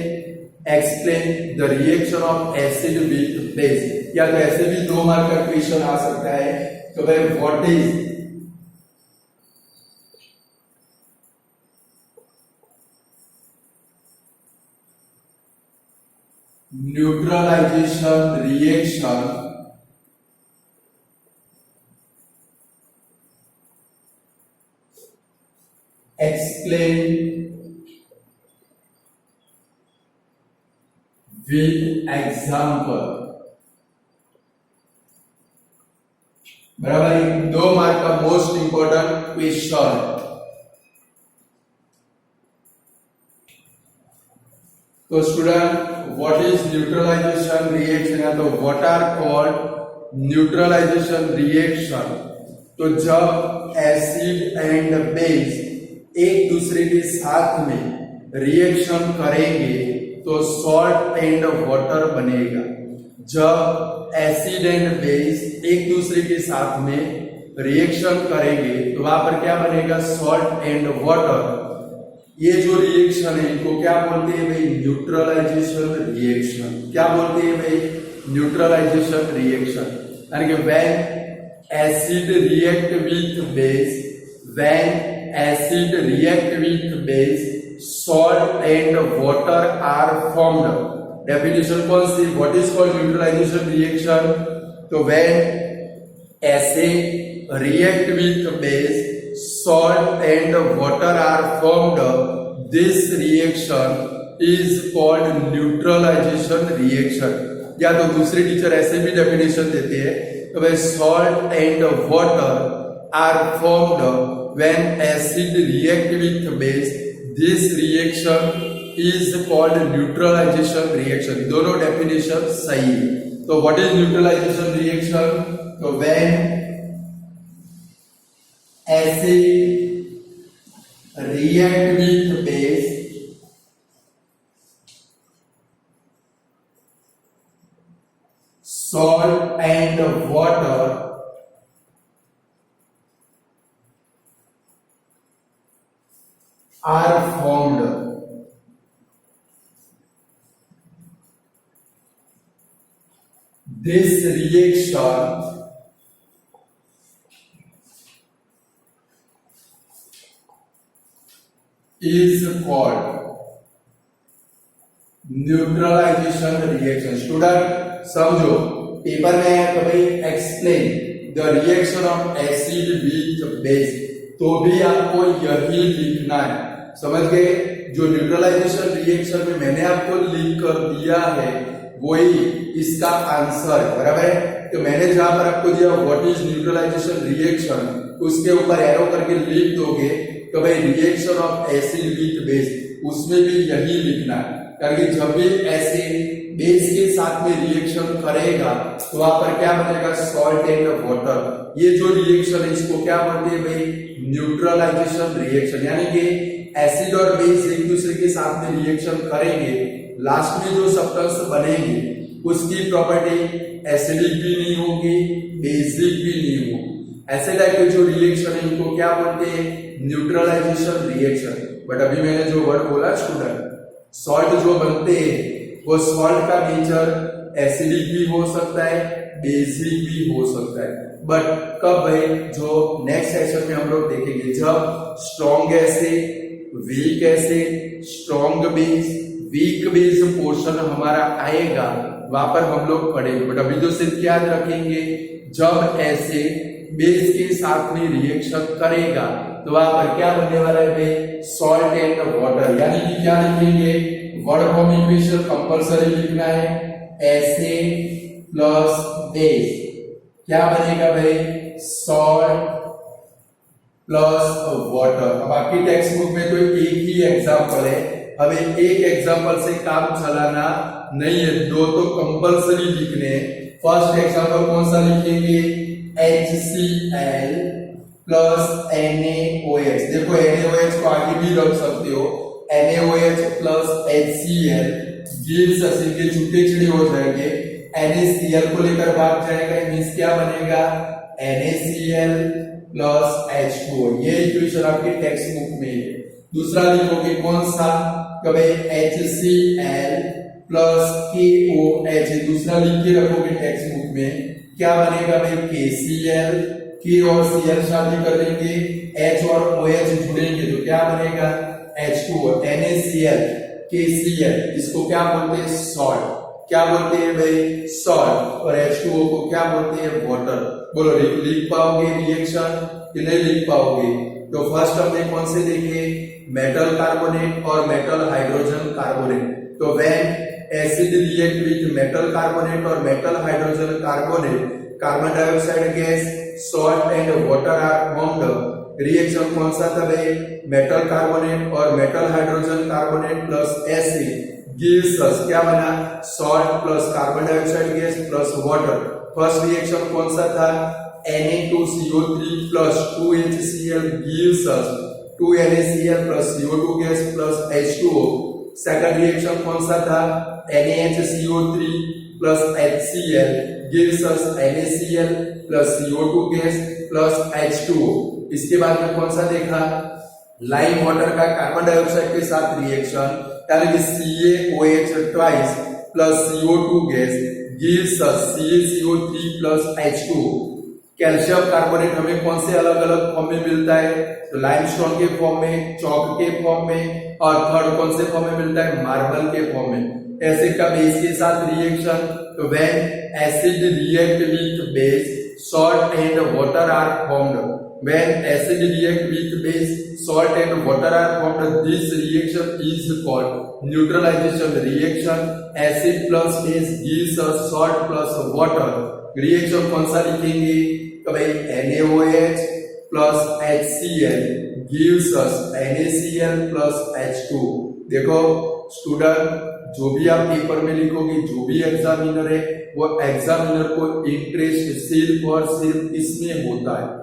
the reaction of acid with base, या तो ऐसे भी 2 मार्क का क्वेश्चन आ सकता है। तो भाई what is neutralisation reaction explain with example। बराबर, 2 मार्क का मोस्ट इंपॉर्टेंट क्वेश्चन। तो student what is neutralisation reaction, या तो what are called neutralisation reaction. तो जब एसिड एंड बेस एक दूसरे के साथ में रिएक्शन करेंगे तो सॉल्ट एंड वाटर बनेगा। जब एसिड एंड बेस एक दूसरे के साथ में रिएक्शन करेंगे तो वहां पर क्या बनेगा, सॉल्ट एंड वाटर। ये जो रिएक्शन है इनको क्या बोलते हैं भाई, न्यूट्रलाइजेशन रिएक्शन। क्या बोलते हैं भाई, न्यूट्रलाइजेशन रिएक्शन। यानी कि when acid react with base, when acid react with base, salt and water are formed। definition कौन सी, what is called neutralization reaction। तो when acid react with base, salt and water are formed, this reaction is called neutralization reaction। या तो दूसरे teacher ऐसे भी definition देते हैं, तो भाई salt and water are formed when acid react with base, this reaction is called neutralization reaction। दोनों डेफिनेशन सही है। तो what is neutralization reaction, तो when acid react with base, salt and water are formed, this reaction is called neutralisation reaction. Student समझो, paper में है तो भाई explain the reaction of acid with base, तो भी आपको यही लिखना है। समझ गए, जो न्यूट्रलाइजेशन रिएक्शन में मैंने आपको लिख कर दिया है वही इसका आंसर है। बराबर है, तो मैंने जहां पर आपको दिया व्हाट इज न्यूट्रलाइजेशन रिएक्शन, उसके ऊपर एरो करके लिख दोगे तो भाई reaction of acid with base, उसमें भी यही लिखना है। क्योंकि जब भी एसिड बेस के साथ में रिएक्शन करेगा तो वहां पर क्या बनेगा, सॉल्ट एंड वाटर। ये जो रिएक्शन है इसको क्या बोलते हैं भाई, न्यूट्रलाइजेशन रिएक्शन। यानी कि एसिड और बेस एक दूसरे के साथ में रिएक्शन करेंगे, लास्ट में जो सब्सटेंस बनेगी उसकी प्रॉपर्टी एसिडिक भी नहीं होगी, बेसिक भी नहीं होगी। ऐसे टाइप के जो रिएक्शन है इनको क्या बोलते हैं, न्यूट्रलाइजेशन रिएक्शन। बट अभी मैंने जो वर्ड बोला स्टूडेंट, सॉल्ट जो बनते हैं वो सॉल्ट का नेचर एसिडिक भी हो सकता है, बेसिक भी हो सकता है। बट कब भाई, जो नेक्स्ट सेशन में हम लोग देखेंगे, जब strong acid, weak acid, strong base, weak base portion हमारा आएगा, वहां पर हम लोग पढ़ेंगे। बट अभी जो सिर्फ याद रखेंगे, जब एसिड बेस के साथ में रिएक्शन करेगा तो वहां पर क्या बनने वाला है भाई, सॉल्ट एंड वाटर। यानी कि क्या लिखेंगे, वर्ड फॉर्म इक्वेशन कंपलसरी लिखना है, एसिड प्लस बेस क्या बनेगा भाई, सॉल्ट प्लस वाटर। अब आपकी टेक्स्ट बुक में तो एक ही एग्जांपल है, हमें एक एग्जांपल से काम चलाना नहीं है, 2 तो कंपलसरी लिखने हैं। फर्स्ट एग्जांपल कौन सा लिखेंगे, HCl प्लस NaOH। देखो NaOH को आगे भी रख सकते हो, NaOH plus HCl gives us, इनके छुट्टे छिड़े हो जाएंगे, NaCl को लेकर भाग जाएगा, मींस क्या बनेगा NaCl प्लस H2O। ये इक्वेशन आपके टेक्स्ट बुक में है। दूसरा लिखोगे कौन सा, कभी HCl प्लस KOH, दूसरा लिख के रखोगे टेक्स्ट बुक में, क्या बनेगा भाई KCl, K और Cl शादी कर देंगे, H और OH जुड़ेंगे तो क्या बनेगा H2O। NaCl KCl इसको क्या बोलते हैं सॉल्ट, क्या बोलते हैं भाई सॉल्ट, और H2O को क्या बोलते हैं वाटर। बोलो लिख पाओगे रिएक्शन कि नहीं लिख पाओगे। तो फर्स्ट हमने कौन से देखे, मेटल कार्बोनेट और मेटल हाइड्रोजन कार्बोनेट। तो when acid react with metal carbonate और metal hydrogen carbonate, carbon dioxide gas, salt and water are formed. Reaction कौन सा था भाई, मेटल कार्बोनेट और metal hydrogen carbonate plus acid gives us, क्या बना salt plus carbon dioxide gas plus water. First reaction कौन सा था, Na2CO3 plus 2HCl gives us 2NaCl plus CO2 gas plus H2O। Second reaction कौन सा था, NaHCO3 plus HCl gives us NaCl plus CO2 gas plus H2O। इसके बाद में कौन सा देखा, लाइम वाटर का कार्बन डाइऑक्साइड के साथ रिएक्शन, यानी कि CaOH twice plus CO2 gas gives अस CaCO3 plus H2O। Calcium carbonate हमें कौन से अलग अलग फॉर्म में मिलता है, तो लाइमस्टोन के फॉर्म में, चॉक के फॉर्म में, और थर्ड कौन से फॉर्म में मिलता है, मार्बल के फॉर्म में। एसिड का बेस के साथ रिएक्शन, तो when acid react with base, salt and water are formed. When acid react with base, salt and water are formed, this reaction is called neutralization reaction. Acid plus base gives us salt plus water. Reaction कौन सा लिखेंगे, कभी NaOH plus HCl gives us NaCl plus H2। देखो student, जो भी आप paper में लिखोगे, जो भी एग्जामिनर है, वो एग्जामिनर को इंटरेस्ट सिर्फ और सिर्फ इसमें होता है।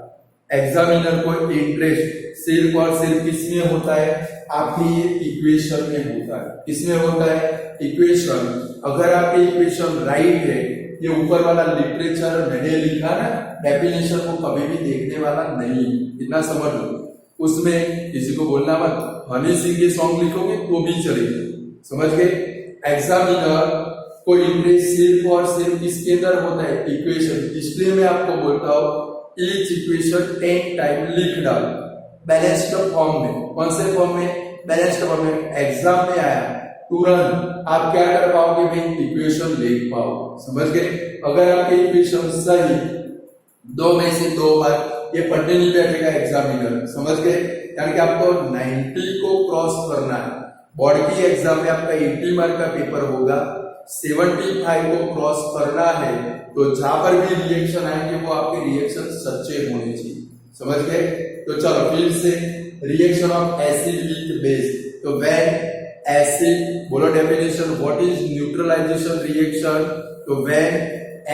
एग्जामिनर को इंटरेस्ट सिर्फ और सिर्फ किसमें होता है, आपकी ये इक्वेशन में होता है। किसमें होता है, इक्वेशन। अगर आपकी इक्वेशन राइट है, ये ऊपर वाला लिटरेचर मैंने लिखा ना, डेफिनेशन को कभी भी देखने वाला नहीं, इतना समझ लो। उसमें किसी को बोलना मत, हनी सिंह के सॉन्ग लिखोगे तो भी चलेगा, समझ गए। एग्जामिनर को इंटरेस्ट सिर्फ और सिर्फ किसके अंदर होता है, इक्वेशन। इसलिए मैं आपको बोलता हूं each equation 10 टाइम लिख डाल बैलेंस्ड फॉर्म में। कौन से फॉर्म में, बैलेंस्ड फॉर्म में। एग्जाम में आया तुरंत आप क्या कर पाओगे भाई, इक्वेशन लिख पाओ, समझ गए। अगर आपके इक्वेशन सही, दो में से दो बार ये पढ़ने नहीं बैठेगा एग्जामिनर, समझ गए। यानी कि आपको 90 को क्रॉस करना है। बोर्ड की एग्जाम में आपका 80 मार्क का पेपर होगा, 75 को क्रॉस करना है, तो जहां पर भी रिएक्शन आएंगे वो आपके रिएक्शन सच्चे होने चाहिए, समझ गए। तो चलो फिर से, reaction of acid with base, तो व्हेन एसिड, बोलो definition, what is neutralisation reaction, तो when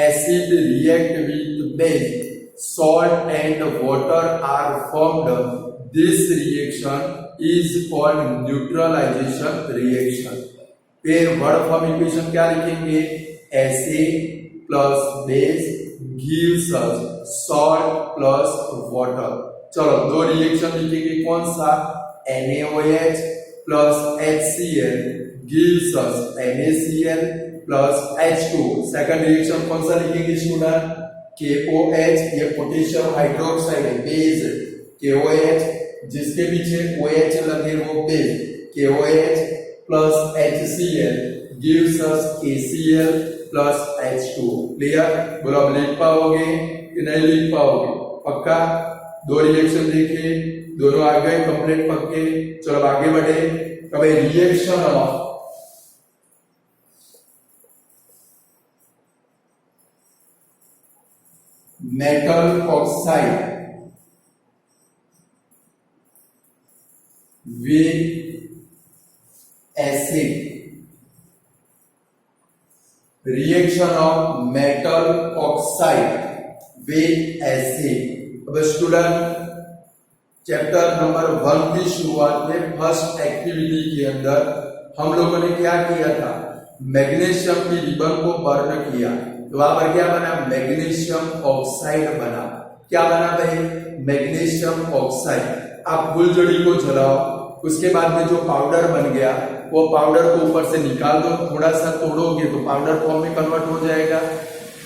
acid react with base, salt and water are formed, this reaction is called neutralization reaction। फिर वर्ड फॉर्म इक्वेशन क्या लिखेंगे, acid plus base gives us salt plus water. चलो दो reaction लिखेंगे, कौन सा, NaOH plus HCl gives us NaCl plus H2। Second reaction कौन सा लिखेंगे स्टूडेंट, KOH, ये पोटेशियम हाइड्रोक्साइड है, बेस है, KOH जिसके पीछे OH लगे वो base, KOH plus HCl gives us KCl plus H2। Clear, बोलो अब लिख पाओगे कि नहीं लिख पाओगे, पक्का। दो रिएक्शन देखे, दोनों आ गए कंप्लीट पक्के। चलो आगे बढ़े, कभी reaction of metal oxide with acid, reaction of metal oxide with acid। अब स्टूडेंट चैप्टर नंबर 1 की शुरुआत में फर्स्ट एक्टिविटी के अंदर हम लोगों ने क्या किया था, मैग्नीशियम की रिबन को बर्न किया। तो वहां पर क्या बना, मैग्नीशियम ऑक्साइड बना। क्या बना भाई, मैग्नीशियम ऑक्साइड। आप फुलझड़ी को जलाओ, उसके बाद में जो पाउडर बन गया वो पाउडर को ऊपर से निकाल दो, थोड़ा सा तोड़ोगे तो पाउडर फॉर्म में कन्वर्ट हो जाएगा।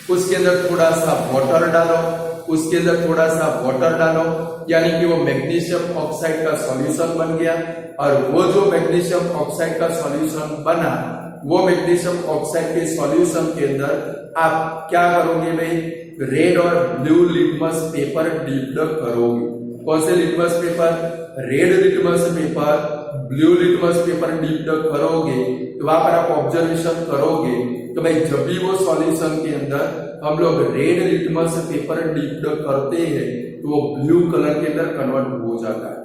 उसके अंदर थोड़ा सा वाटर डालो, उसके अंदर थोड़ा सा वाटर डालो, यानी कि वो मैग्नीशियम ऑक्साइड का सॉल्यूशन बन गया। और वो जो मैग्नीशियम ऑक्साइड का सॉल्यूशन बना, वो मैग्नीशियम ऑक्साइड के सॉल्यूशन के अंदर आप क्या करोगे भाई, रेड और ब्लू लिटमस पेपर डिप करोगे। कौन से litmus paper, red litmus paper, blue litmus paper dip करोगे। तो वहां पर आप ऑब्जर्वेशन करोगे तो भाई जब भी वो सॉल्यूशन के अंदर हम लोग रेड लिटमस पेपर डिप करते हैं तो वो ब्लू कलर के अंदर कन्वर्ट हो जाता है।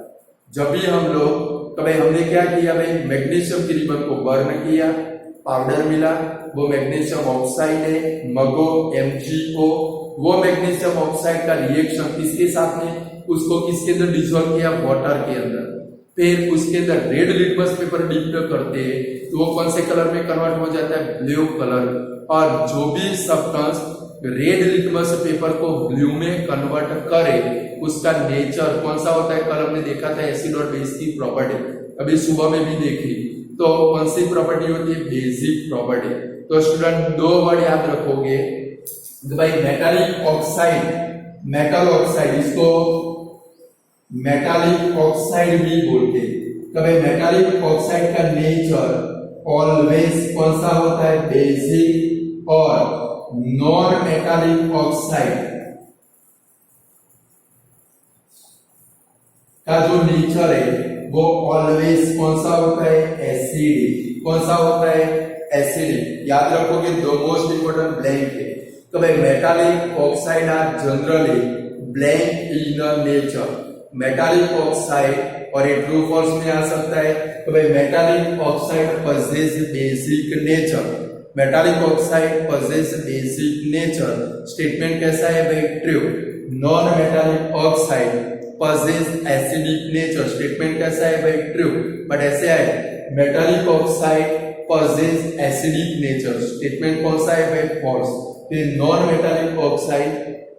जब भी हम लोग, तो भाई हमने क्या किया भाई, मैग्नीशियम की रिबन को बर्न किया, पाउडर मिला, वो मैग्नीशियम ऑक्साइड है, मगो MgO। वो मैग्नीशियम ऑक्साइड का रिएक्शन किसके साथ में, उसको किसके अंदर डिसॉल्व किया, वाटर के अंदर। फिर उसके अंदर रेड लिटमस पेपर डिप करते हैं तो वो कौन से कलर में कन्वर्ट हो जाता है, ब्लू कलर। और जो भी सब्सटेंस रेड लिटमस पेपर को ब्लू में कन्वर्ट करे उसका नेचर कौन सा होता है, कल हमने देखा था एसिड और बेस की प्रॉपर्टी, अभी सुबह में भी देखी। तो कौन सी प्रॉपर्टी होती है, बेसिक प्रॉपर्टी। तो स्टूडेंट दो वर्ड याद रखोगे, तो भाई मेटालिक ऑक्साइड, मेटल ऑक्साइड, इसको मेटालिक ऑक्साइड भी बोलते हैं। तो भाई मेटालिक ऑक्साइड का नेचर ऑलवेज कौन सा होता है, बेसिक। और नॉन मेटालिक ऑक्साइड का जो नेचर है वो ऑलवेज कौन सा होता है, एसिडिक। कौन सा होता है, एसिडिक। याद रखोगे, दो मोस्ट इंपोर्टेंट ब्लैंक है। तो भाई metallic oxide are generally blank in nature. Metallic oxide, और ये ट्रू फॉल्स में आ सकता है। तो भाई metallic oxide possess basic nature, metallic oxide possess basic nature. Statement कैसा है भाई, true. Non metallic oxide possess acidic nature, statement कैसा है भाई, ट्रू। बट ऐसे है, metallic oxide possess acidic nature, statement कौन सा है भाई, फॉल्स। फिर non metallic oxide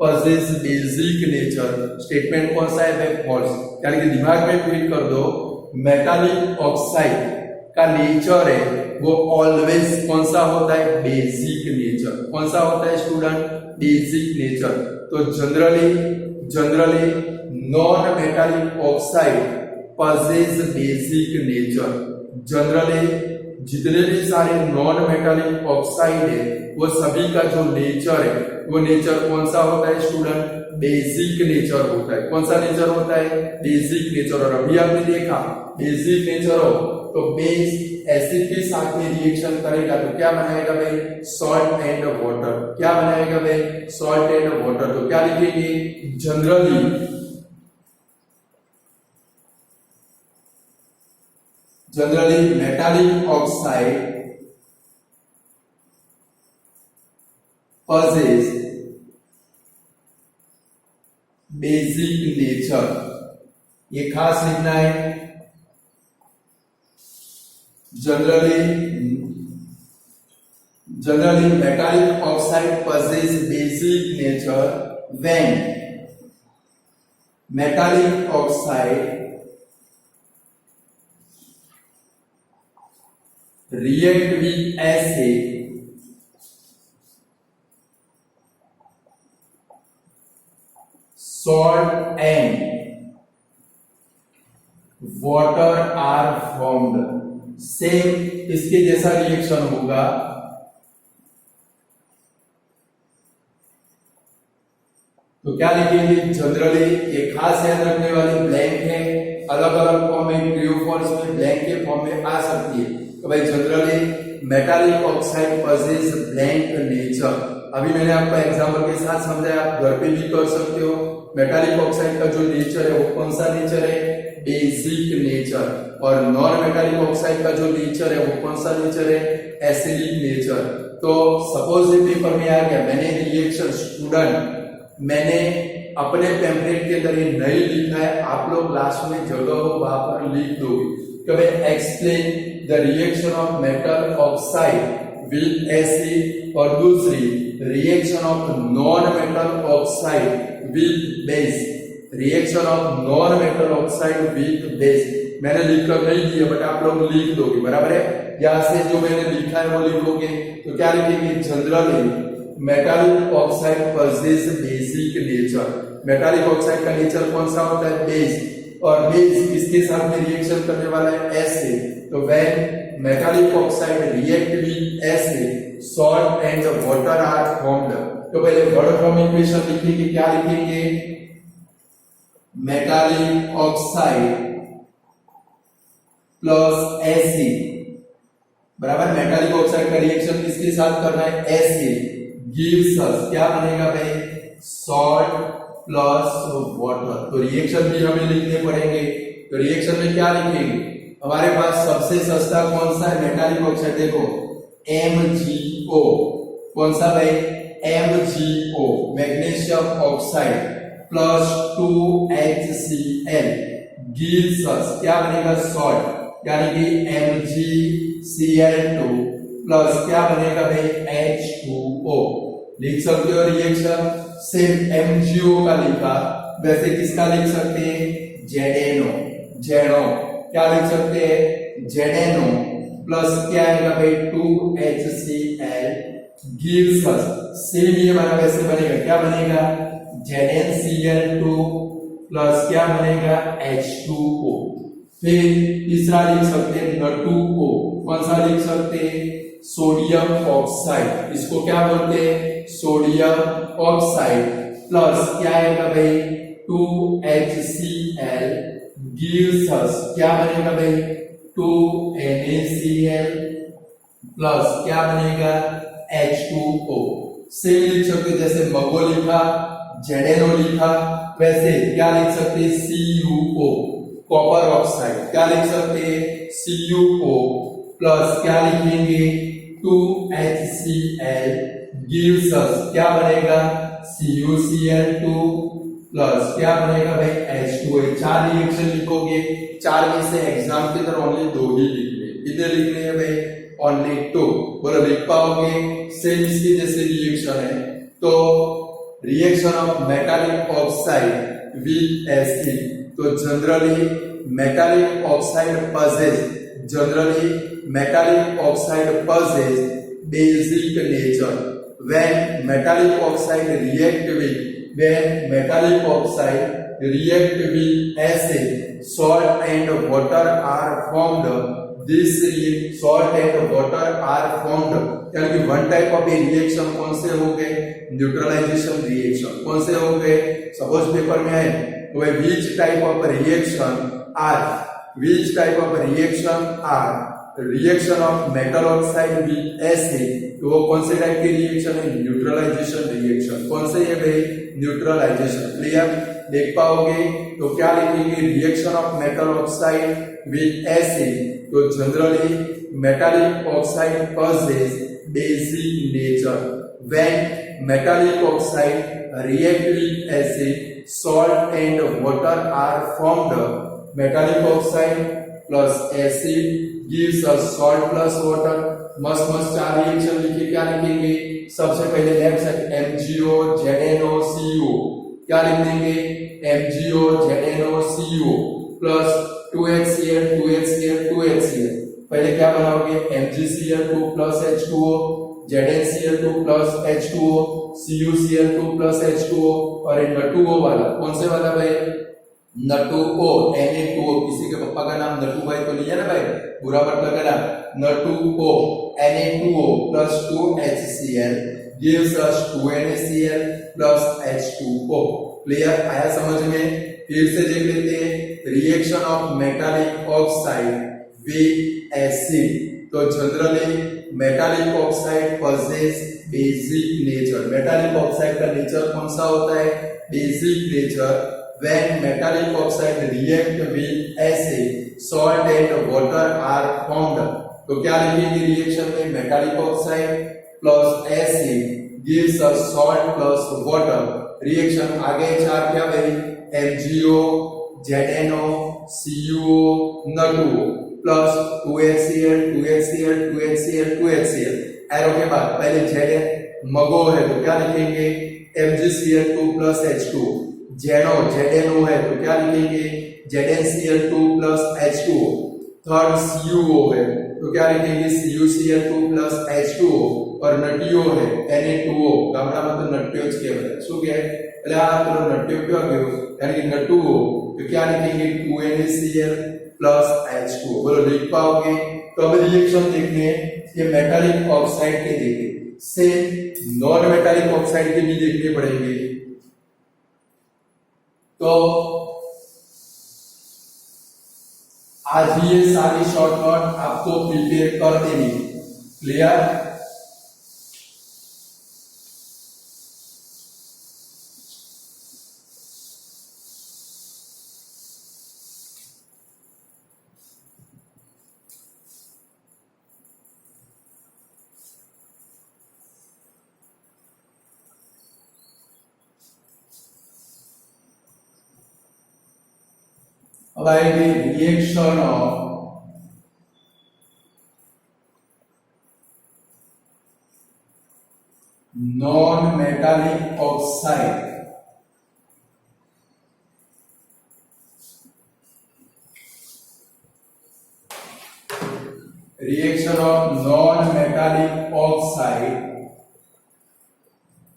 possess basic nature, statement कौन सा है भाई, फॉल्स। यानी कि दिमाग में फील कर दो, मेटालिक ऑक्साइड का नेचर है वो ऑलवेज कौन सा होता है, बेसिक नेचर। कौन सा होता है स्टूडेंट, बेसिक नेचर। तो generally non metallic oxide possess basic nature. Generally जितने भी सारे नॉन मेटालिक ऑक्साइड है वो सभी का जो नेचर है वो नेचर कौन सा होता है स्टूडेंट, बेसिक नेचर होता है। कौन सा नेचर होता है, बेसिक नेचर। और अभी आपने देखा बेसिक नेचर हो तो बेस एसिड के साथ में रिएक्शन करेगा तो क्या बनाएगा भाई, सॉल्ट एंड वाटर। क्या बनाएगा भाई, सॉल्ट एंड वाटर। तो क्या लिखेंगे, generally metallic oxide possess basic nature. ये खास लिखना है, generally metallic oxide possess basic nature when metallic oxide react with acid salt and water are formed। Same इसके जैसा रिएक्शन होगा। तो क्या लिखेंगे, जनरली, ये खास याद रखने वाली ब्लैंक है, अलग अलग फॉर्म में, ट्रू फॉल्स में, ब्लैंक के फॉर्म में आ सकती है। तो भाई generally metallic oxide possess blank nature. अभी मैंने आपको एग्जांपल के साथ समझाया, आप घर पे भी कर सकते हो। मेटालिक ऑक्साइड का जो नेचर है वो कौन सा नेचर है, बेसिक नेचर। और नॉन मेटालिक ऑक्साइड का जो नेचर है वो कौन सा नेचर है, एसिडिक नेचर। तो सपोज पेपर में आ गया, मैंने रिएक्शन स्टूडेंट मैंने अपने पैम्फलेट के अंदर ये नहीं लिखा है, आप लोग लास्ट में जगह हो वहां पर लिख दोगे कि भाई explain the reaction of metal oxide with acid, और दूसरी reaction of non metal oxide with base, reaction of non metal oxide with base. मैंने लिखकर नहीं दिया बट आप लोग लिख दोगे, बराबर है। यहां से जो मैंने लिखा है वो लिखोगे तो क्या लिखेंगे, generally metallic oxide possess basic nature. Metallic oxide का नेचर कौन सा होता है, बेस, और बेस किसके साथ में रिएक्शन करने वाला है, एसिड। तो when metallic oxide react with acid, salt and water are formed. तो पहले वर्ड फ्रॉम इक्वेशन लिखेंगे, क्या लिखेंगे, मेटालिक ऑक्साइड प्लस एसिड, बराबर। मेटालिक ऑक्साइड का रिएक्शन किसके साथ करना है, एसिड, गिव्स अस, क्या बनेगा भाई, सॉल्ट प्लस वाटर। तो रिएक्शन भी हमें लिखने पड़ेंगे। तो रिएक्शन में क्या लिखेंगे, हमारे पास सबसे सस्ता कौन सा है, मेटालिक ऑक्साइड, देखो MgO, कौन सा भाई, MgO, magnesium oxide plus 2HCl gives us, क्या बनेगा, सॉल्ट, यानी कि MgCl2 प्लस क्या बनेगा भाई, H2O। लिख सकते हो रिएक्शन, सिर्फ MgO का लिखा, वैसे किसका लिख सकते हैं, ZNO, जेनो, क्या लिख सकते हैं, ZNO प्लस क्या आएगा भाई, 2HCl गिव्स अस, सेम ये हमारा वैसे बनेगा, क्या बनेगा, ZnCl2 प्लस क्या बनेगा, H2O। फिर तीसरा लिख सकते हैं N2O, कौन सा लिख सकते हैं, सोडियम ऑक्साइड, इसको क्या बोलते हैं, सोडियम ऑक्साइड प्लस क्या आएगा भाई, 2HCl गिव्स अस, क्या बनेगा भाई, 2NaCl प्लस क्या बनेगा, H2O। सेम लिख सकते जैसे मगो लिखा, ZNO लिखा, वैसे क्या लिख सकते हैं, CuO, कॉपर ऑक्साइड, क्या लिख सकते हैं, CuO प्लस क्या लिखेंगे, 2HCl गिव्स अस, क्या बनेगा, CuCl2 प्लस क्या बनेगा भाई, H2O। चार रिएक्शन लिखोगे, चार में से एग्जाम के अंदर ओनली 2 ही लिखने, कितने लिखने हैं भाई, ओनली 2। बोलो लिख पाओगे, सेम इसकी जैसे रिएक्शन है। तो reaction of metallic oxide with acid, तो generally metallic oxide possess, generally metallic oxide possess basic nature. When metallic oxide react with acid, salt and water are formed. This salt and water are formed. यानी one type of reaction कौन से हो गए, neutralisation reaction. कौन से हो गए, suppose paper में है तो which type of reaction are reaction of metal oxide with acid, तो वो कौन से टाइप की रिएक्शन है, न्यूट्रलाइजेशन रिएक्शन। कौन से है भाई, न्यूट्रलाइजेशन। क्लियर, देख पाओगे तो क्या लिखेंगे, reaction of metal oxide with acid, तो generally metallic oxide possess basic nature. When metallic oxide react with acid, salt and water are formed. Metallic oxide plus acid gives us salt plus water। मस्त मस्त चार reaction लिखे, क्या लिखेंगे, सबसे पहले left side MgO ZnO CO, क्या लिख देंगे, MgO ZnO CO plus 2HCl 2HCl 2HCl। पहले क्या बनाओगे, MgCl2 plus H2O, ZnCl2 plus H2O, CuCl2 plus H2O, और N2O वाला कौन से वाला भाई, N2O Na2O। किसी के पापा का नाम नटू भाई तो नहीं है ना भाई, बुरा मत लगाना। N2O Na2O plus 2HCl gives us 2NaCl plus H2O। Clear, आया समझ में। फिर से देख लेते हैं, reaction of metallic oxide with acid, तो generally metallic oxide possess basic nature. Metallic oxide का नेचर कौन सा होता है, basic nature. When metallic oxide react with acid, salt and water are formed। तो क्या लिखेंगे रिएक्शन में, metallic oxide plus acid gives us salt plus water। Reaction आगे चार क्या भाई MgO ZnO CuO N2O plus 2HCl 2HCl 2HCl 2HCl arrow के बाद पहले Zn मगो है तो क्या लिखेंगे MgCl2 प्लस H2O ZnO है तो क्या लिखेंगे ZnCl2 plus H2O third CuO है तो क्या लिखेंगे CuCl2 प्लस H2O और नटियो है Na2O ગામડામાં તો નટ્યો જ કહેવાય શું કહેવાય એટલે આ પેલો નટ્યો કયો ગયો यानी कि N2O तो क्या लिखेंगे 2NaCl प्लस H2O बोलो लिख पाओगे तो अब रिएक्शन देखने ये मेटालिक ऑक्साइड के देखें से नॉन मेटालिक ऑक्साइड के भी देखने पड़ेंगे तो आज ये सारी शॉर्ट नोट आपको प्रिपेयर कर देनी क्लियर अब आएगी reaction of non metallic oxide reaction of non-metallic oxide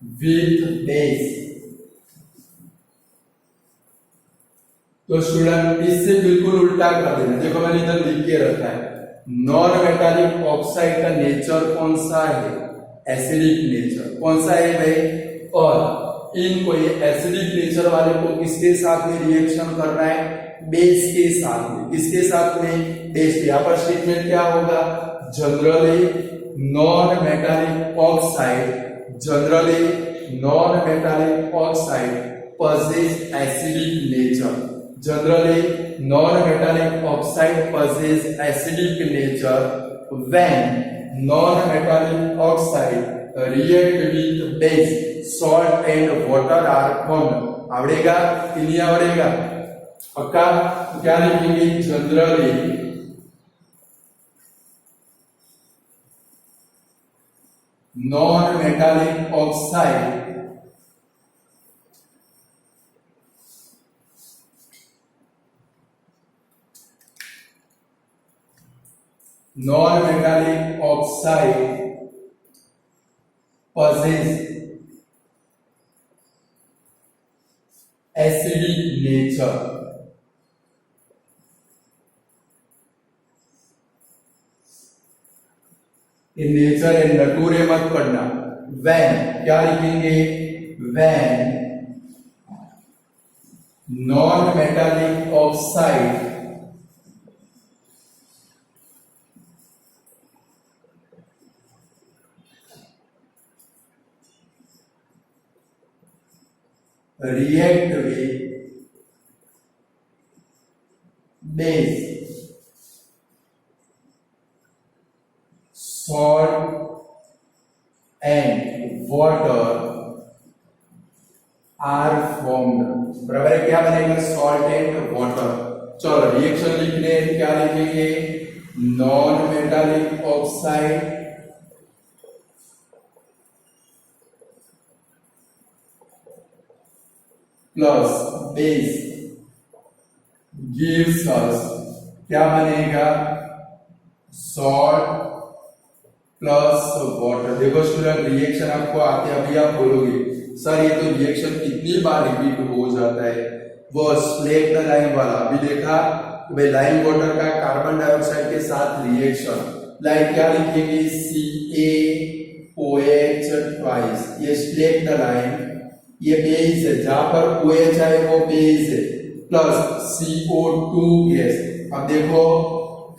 with base तो स्टूडेंट इससे बिल्कुल उल्टा कर देना देखो मैंने इधर लिख के रखा है नॉन मेटालिक ऑक्साइड का नेचर कौन सा है एसिडिक नेचर कौन सा है भाई और इनको ये एसिडिक नेचर वाले को किसके साथ में रिएक्शन करना है बेस के साथ में किसके साथ में बेस यहाँ पर स्टेटमेंट क्या होगा generally non metallic oxide possess acidic nature generally non-metallic oxide possess acidic nature when non-metallic oxide react with base salt and water are formed आवड़ेगा कि नहीं आवड़ेगा पक्का क्या लिखेंगे generally non-metallic oxide non-metallic oxide possess acidic nature in nature and nature मत पढ़ना when क्या लिखेंगे when non-metallic oxide react with base salt and water are formed बराबर है क्या बनेगा सॉल्ट एंड वाटर चलो रिएक्शन लिखने क्या लिखेंगे non metallic oxide plus base gives us क्या बनेगा सॉल्ट प्लस वाटर देखो स्टूडेंट रिएक्शन आपको आते अभी आप बोलोगे सर ये तो रिएक्शन कितनी बार रिपीट हो जाता है वो स्प्लिट द लाइन वाला अभी देखा भाई लाइन वाटर का कार्बन डाइऑक्साइड के साथ रिएक्शन लाइन क्या लिखेंगे CaOH ट्वाइस ये स्प्लिट द लाइन ये बेस है जहां पर OH है वो बेस है प्लस CO2 गैस अब देखो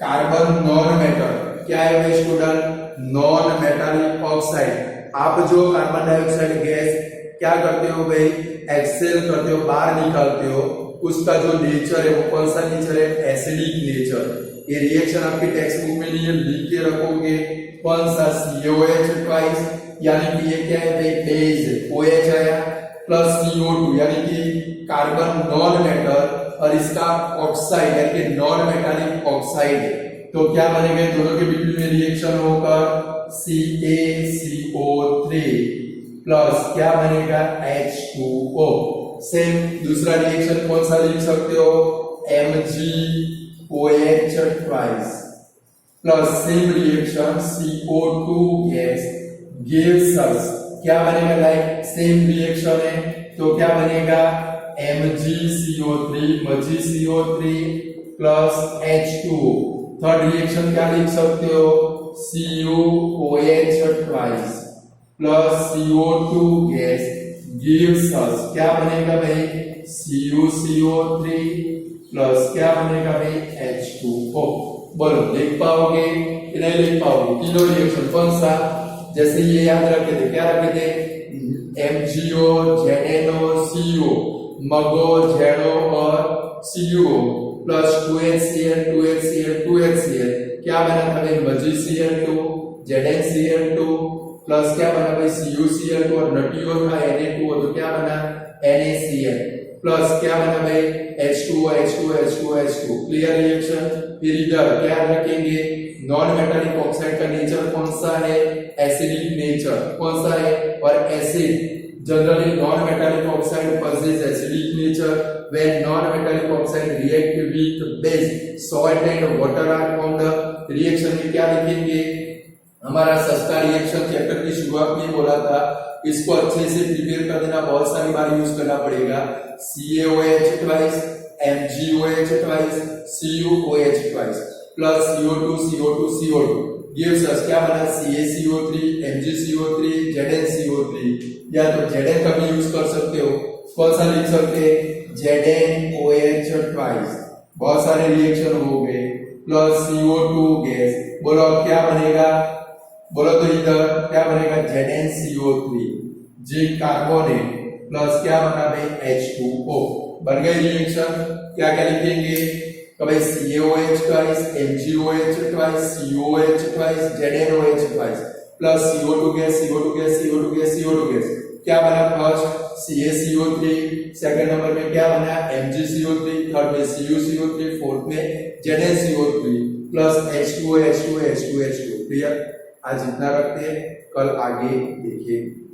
कार्बन नॉन मेटल क्या है भाई स्टूडेंट नॉन मेटालिक ऑक्साइड आप जो कार्बन डाइऑक्साइड गैस क्या करते हो भाई एक्सेल करते हो बाहर निकालते हो उसका जो नेचर है वो कौन सा नेचर है एसिडिक नेचर ये रिएक्शन आपके टेक्स्ट बुक में लिए लिख के रखोगे कौन सा COH ट्वाइस यानी कि ये क्या है भाई बेस है OH आया प्लस CO2 यानी कि कार्बन नॉन मेटल और इसका ऑक्साइड यानी कि नॉन मेटालिक ऑक्साइड है, तो क्या बनेगा दोनों के बीच में रिएक्शन होकर CaCO3 प्लस क्या बनेगा H2O। सेम दूसरा रिएक्शन कौन सा लिख सकते हो MgOH twice plus same reaction CO2 gas gives us क्या बनेगा लाइक सेम रिएक्शन है तो क्या बनेगा MgCO3 plus H2O। Third reaction क्या लिख सकते हो CuOH twice plus CO2 gas gives us क्या बनेगा भाई CuCO3 प्लस क्या बनेगा भाई H2O। बोलो लिख पाओगे कि नहीं लिख पाओगे तीनों रिएक्शन कौन सा, जैसे ये याद रखे थे क्या रखे थे MgO ZnO CO मगो ZO और CuO प्लस 2HCl क्या बना था भाई MgCl2 ZnCl2 प्लस क्या बना भाई CuCl2 और नटीओ था Na2 तो क्या बना NaCl प्लस क्या बना भाई H2O क्लियर रिएक्शन। फिर इधर क्या रखेंगे नॉन मेटालिक ऑक्साइड का नेचर कौन सा है एसिडिक नेचर कौन सा है, और acid generally non metallic oxide possesses acidic nature when non-metallic oxide react with base salt and water are formed। Reaction में क्या लिखेंगे हमारा सस्ता रिएक्शन चैप्टर की शुरुआत में बोला था, इसको अच्छे से प्रिपेयर कर देना, बहुत सारी बार यूज करना पड़ेगा। CaOH twice MgOH twice CuOH twice plus CO2 gives us क्या बना CaCO3 MgCO3 ZnCO3, या तो Zn का भी यूज कर सकते हो, कौन सा लिख सकते हैं ZnOH ट्वाइस, बहुत सारे रिएक्शन हो गए प्लस CO2 गैस। बोलो अब क्या बनेगा, बोलो तो इधर क्या बनेगा ZnCO3 जी कार्बोनेट प्लस क्या बना भाई H2O। बन गई रिएक्शन। क्या क्या लिखेंगे भाई CaOH twice MgOH twice CuOH twice ZnOH twice plus CO2 gas क्या बना फर्स्ट CaCO3, सेकंड नंबर में क्या बना MgCO3, थर्ड में CuCO3, फोर्थ में ZnCO3 प्लस H2O। क्लियर। आज इतना रखते हैं, कल आगे देखेंगे।